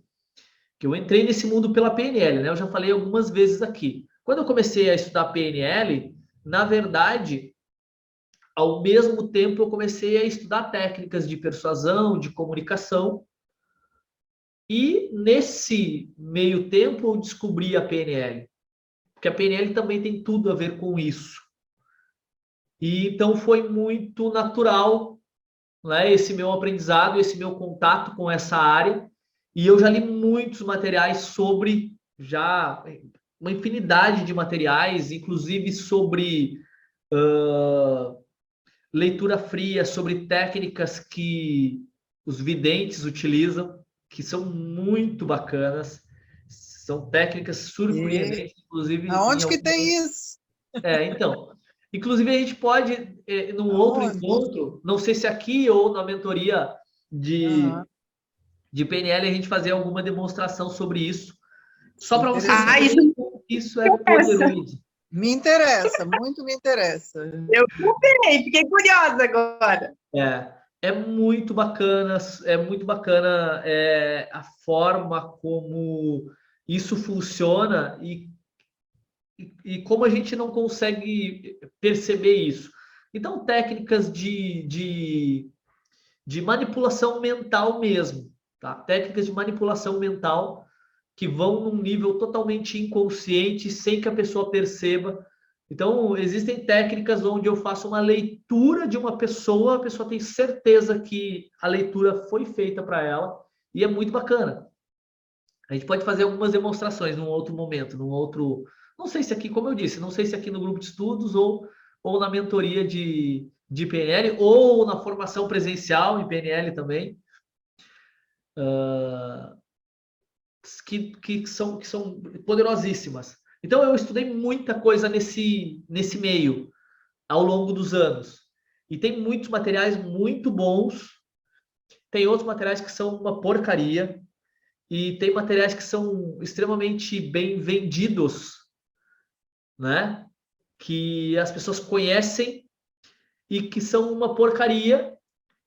Speaker 1: que eu entrei nesse mundo pela PNL, né? Eu já falei algumas vezes aqui. Quando eu comecei a estudar PNL, na verdade, ao mesmo tempo eu comecei a estudar técnicas de persuasão, de comunicação, e nesse meio tempo eu descobri a PNL, porque a PNL também tem tudo a ver com isso. E então foi muito natural, né, esse meu aprendizado, esse meu contato com essa área, e eu já li muitos materiais sobre, uma infinidade de materiais, inclusive sobre leitura fria, sobre técnicas que os videntes utilizam, que são muito bacanas, são técnicas surpreendentes, inclusive...
Speaker 7: Aonde que tem isso?
Speaker 1: Então, inclusive a gente pode, num outro encontro, não sei se aqui ou na mentoria de PNL, a gente fazer alguma demonstração sobre isso, só para vocês verem como isso é poderoso.
Speaker 7: Me interessa, muito me interessa.
Speaker 3: Eu comprei, fiquei curiosa agora.
Speaker 1: É muito bacana a forma como isso funciona e como a gente não consegue perceber isso. Então, técnicas de manipulação mental mesmo, tá? Técnicas de manipulação mental que vão num nível totalmente inconsciente, sem que a pessoa perceba, Então, existem técnicas onde eu faço uma leitura de uma pessoa, a pessoa tem certeza que a leitura foi feita para ela, e é muito bacana. A gente pode fazer algumas demonstrações num outro momento, não sei se aqui, como eu disse, não sei se aqui no grupo de estudos ou na mentoria de PNL, ou na formação presencial em PNL também, que são poderosíssimas. Então, eu estudei muita coisa nesse meio, ao longo dos anos. E tem muitos materiais muito bons, tem outros materiais que são uma porcaria, e tem materiais que são extremamente bem vendidos, né? Que as pessoas conhecem e que são uma porcaria,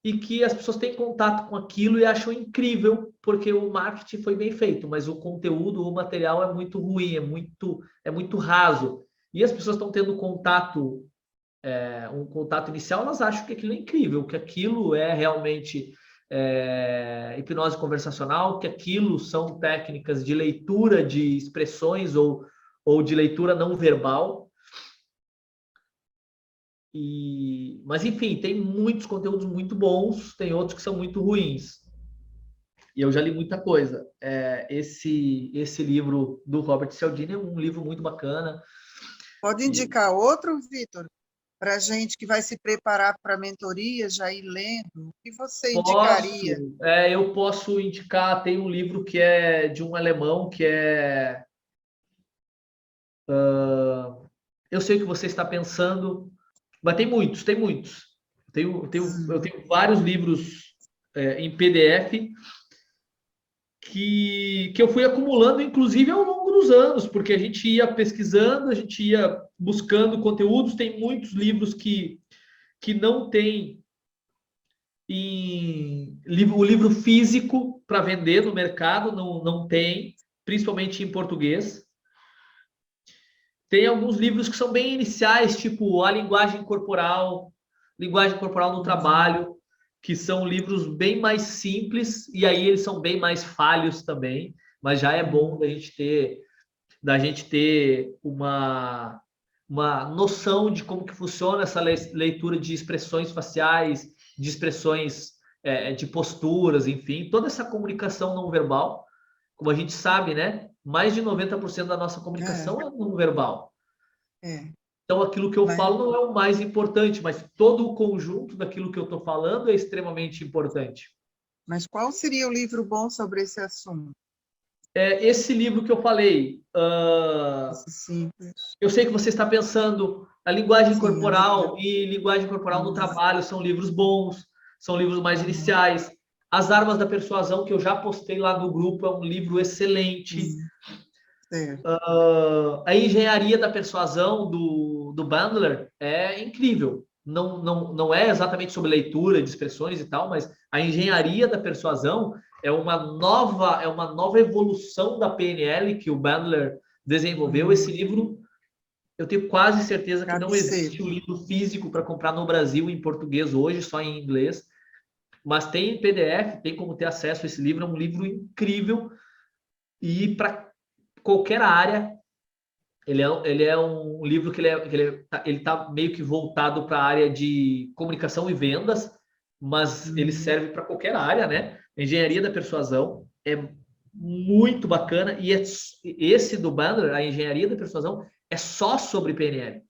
Speaker 1: e que as pessoas têm contato com aquilo e acham incrível, porque o marketing foi bem feito, mas o conteúdo, o material é muito ruim, é muito raso. E as pessoas estão tendo contato, um contato inicial, elas acham que aquilo é incrível, que aquilo é realmente hipnose conversacional, que aquilo são técnicas de leitura de expressões ou de leitura não verbal. Mas, enfim, tem muitos conteúdos muito bons, tem outros que são muito ruins. E eu já li muita coisa. Esse livro do Robert Cialdini é um livro muito bacana.
Speaker 7: Pode indicar outro, Vitor? Para a gente que vai se preparar para a mentoria, já ir lendo, o que você indicaria?
Speaker 1: Eu posso indicar, tem um livro que é de um alemão, que é... eu sei o que você está pensando, mas tem muitos. Eu tenho vários livros em PDF que eu fui acumulando, inclusive, ao longo dos anos, porque a gente ia pesquisando, a gente ia buscando conteúdos. Tem muitos livros que não tem o livro físico para vender no mercado, não tem, principalmente em português. Tem alguns livros que são bem iniciais, tipo A Linguagem Corporal no Trabalho, que são livros bem mais simples, e aí eles são bem mais falhos também, mas já é bom da gente ter uma noção de como que funciona essa leitura de expressões faciais, de expressões de posturas, enfim, toda essa comunicação não verbal. Como a gente sabe, né? Mais de 90% da nossa comunicação é não verbal. Então, aquilo que eu falo não é o mais importante, mas todo o conjunto daquilo que eu estou falando é extremamente importante.
Speaker 7: Mas qual seria o livro bom sobre esse assunto?
Speaker 1: Esse livro que eu falei. Eu sei que você está pensando, a linguagem corporal e linguagem corporal no trabalho são livros bons, são livros mais iniciais. As Armas da Persuasão, que eu já postei lá no grupo, é um livro excelente. A Engenharia da Persuasão, do Bandler, é incrível. Não é exatamente sobre leitura de expressões e tal, mas a Engenharia da Persuasão é uma nova evolução da PNL que o Bandler desenvolveu. Esse livro, eu tenho quase certeza que não existe um livro físico para comprar no Brasil em português hoje, só em inglês. Mas tem em PDF, tem como ter acesso a esse livro. É um livro incrível e para qualquer área. Ele é um livro que ele tá meio que voltado para a área de comunicação e vendas, mas ele serve para qualquer área, né? Engenharia da Persuasão é muito bacana, e esse do Bandler, a Engenharia da Persuasão, é só sobre PNL.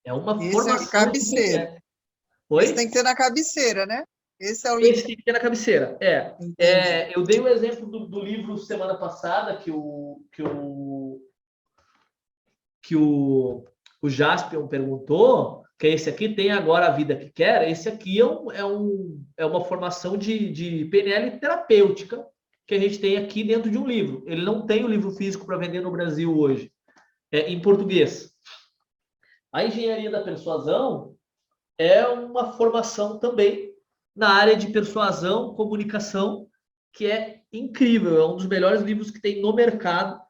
Speaker 1: É uma formação.
Speaker 7: Cabeceira.
Speaker 1: Oi?
Speaker 7: Esse tem que ter na cabeceira, né? Esse é o
Speaker 1: livro. Esse tem que ter na cabeceira. Eu dei o exemplo do livro semana passada que o Jaspion perguntou, que esse aqui tem agora a vida que quer. Esse aqui é uma formação de PNL terapêutica que a gente tem aqui dentro de um livro. Ele não tem o livro físico para vender no Brasil hoje, em português. A Engenharia da Persuasão é uma formação também na área de persuasão, comunicação, que é incrível. É um dos melhores livros que tem no mercado,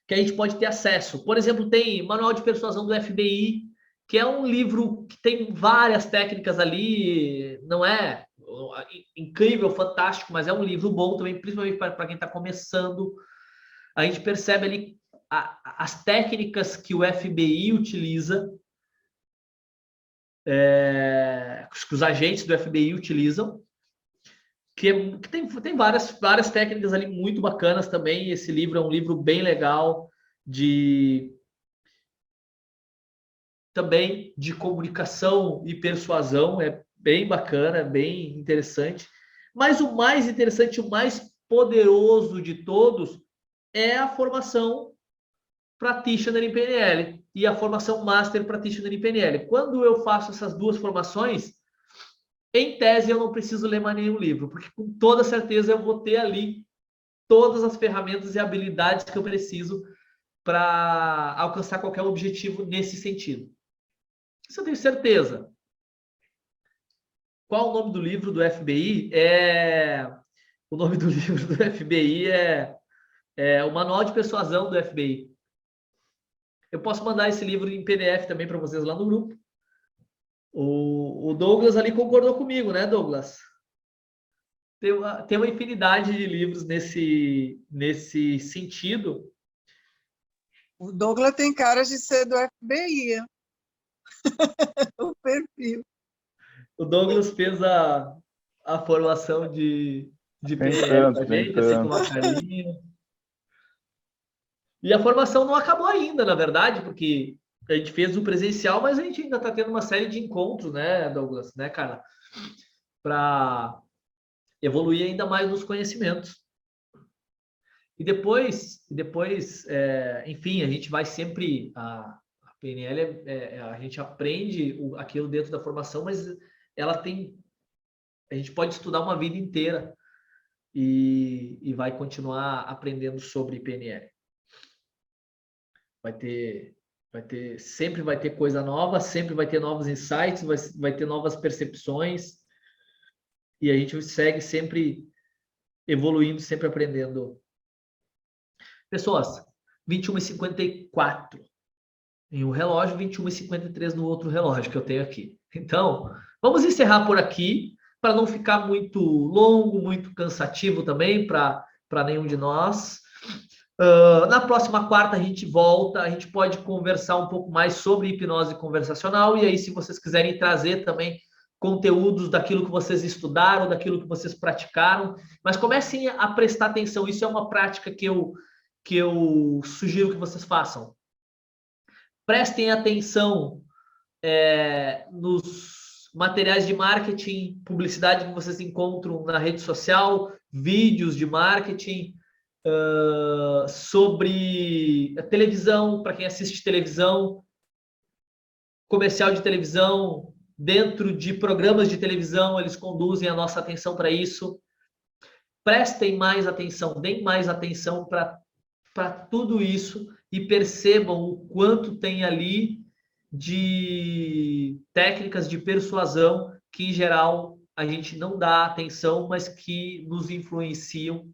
Speaker 1: que a gente pode ter acesso. Por exemplo, tem Manual de Persuasão do FBI, que é um livro que tem várias técnicas ali. Não é incrível, fantástico, mas é um livro bom também, principalmente para quem está começando. a gente percebe ali as técnicas que o FBI utiliza, que os agentes do FBI utilizam, que tem várias técnicas ali muito bacanas também. Esse livro é um livro bem legal também de comunicação e persuasão, é bem bacana, é bem interessante. Mas o mais interessante, o mais poderoso de todos é a formação Practitioner em PNL e a formação Master Practitioner em PNL. Quando eu faço essas duas formações, em tese eu não preciso ler mais nenhum livro, porque com toda certeza eu vou ter ali todas as ferramentas e habilidades que eu preciso para alcançar qualquer objetivo nesse sentido. Isso eu tenho certeza. Qual o nome do livro do FBI? O nome do livro do FBI é o Manual de Persuasão do FBI. Eu posso mandar esse livro em PDF também para vocês lá no grupo. O Douglas ali concordou comigo, né, Douglas? Tem uma infinidade de livros nesse sentido.
Speaker 7: O Douglas tem cara de ser do FBI. O perfil.
Speaker 1: O Douglas fez a formação de PNL com a gente, assim, com uma carinha. E a formação não acabou ainda, na verdade, porque a gente fez o presencial, mas a gente ainda está tendo uma série de encontros, né, Douglas, né, Carla? Para evoluir ainda mais nos conhecimentos. E depois enfim, a gente vai sempre... A PNL, a gente aprende aquilo dentro da formação, mas a gente pode estudar uma vida inteira e vai continuar aprendendo sobre PNL. Sempre vai ter coisa nova, sempre vai ter novos insights, vai ter novas percepções, e a gente segue sempre evoluindo, sempre aprendendo. Pessoas, 21h54 em um relógio, 21h53 no outro relógio que eu tenho aqui. Então, vamos encerrar por aqui, para não ficar muito longo, muito cansativo também para nenhum de nós. Na próxima quarta a gente volta, a gente pode conversar um pouco mais sobre hipnose conversacional, e aí se vocês quiserem trazer também conteúdos daquilo que vocês estudaram, daquilo que vocês praticaram, mas comecem a prestar atenção. Isso é uma prática que eu sugiro que vocês façam. Prestem atenção nos materiais de marketing, publicidade que vocês encontram na rede social, vídeos de marketing, sobre a televisão, para quem assiste televisão, comercial de televisão, dentro de programas de televisão, eles conduzem a nossa atenção para isso. Prestem mais atenção, deem mais atenção para tudo isso e percebam o quanto tem ali de técnicas de persuasão que, em geral, a gente não dá atenção, mas que nos influenciam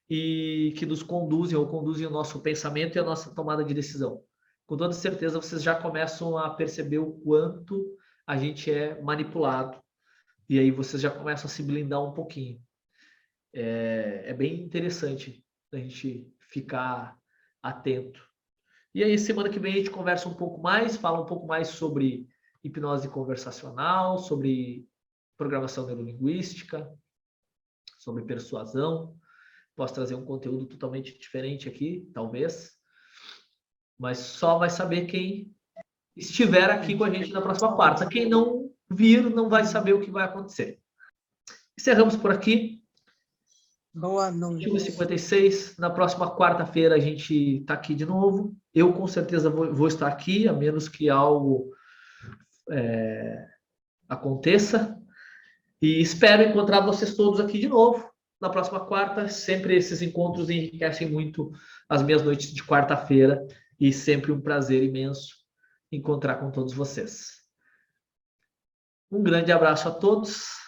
Speaker 1: e que nos conduzem ou conduzem o nosso pensamento e a nossa tomada de decisão. Com toda certeza, vocês já começam a perceber o quanto a gente é manipulado. E aí vocês já começam a se blindar um pouquinho. É bem interessante a gente ficar atento. E aí, semana que vem, a gente conversa um pouco mais, fala um pouco mais sobre hipnose conversacional, sobre programação neurolinguística, sobre persuasão. Posso trazer um conteúdo totalmente diferente aqui, talvez. Mas só vai saber quem estiver aqui com a gente na próxima quarta. Quem não vir, não vai saber o que vai acontecer. Encerramos por aqui.
Speaker 7: Boa noite.
Speaker 1: 21h56. Na próxima quarta-feira a gente está aqui de novo. Eu com certeza vou estar aqui, a menos que algo aconteça. E espero encontrar vocês todos aqui de novo na próxima quarta. Sempre esses encontros enriquecem muito as minhas noites de quarta-feira e sempre um prazer imenso encontrar com todos vocês. Um grande abraço a todos.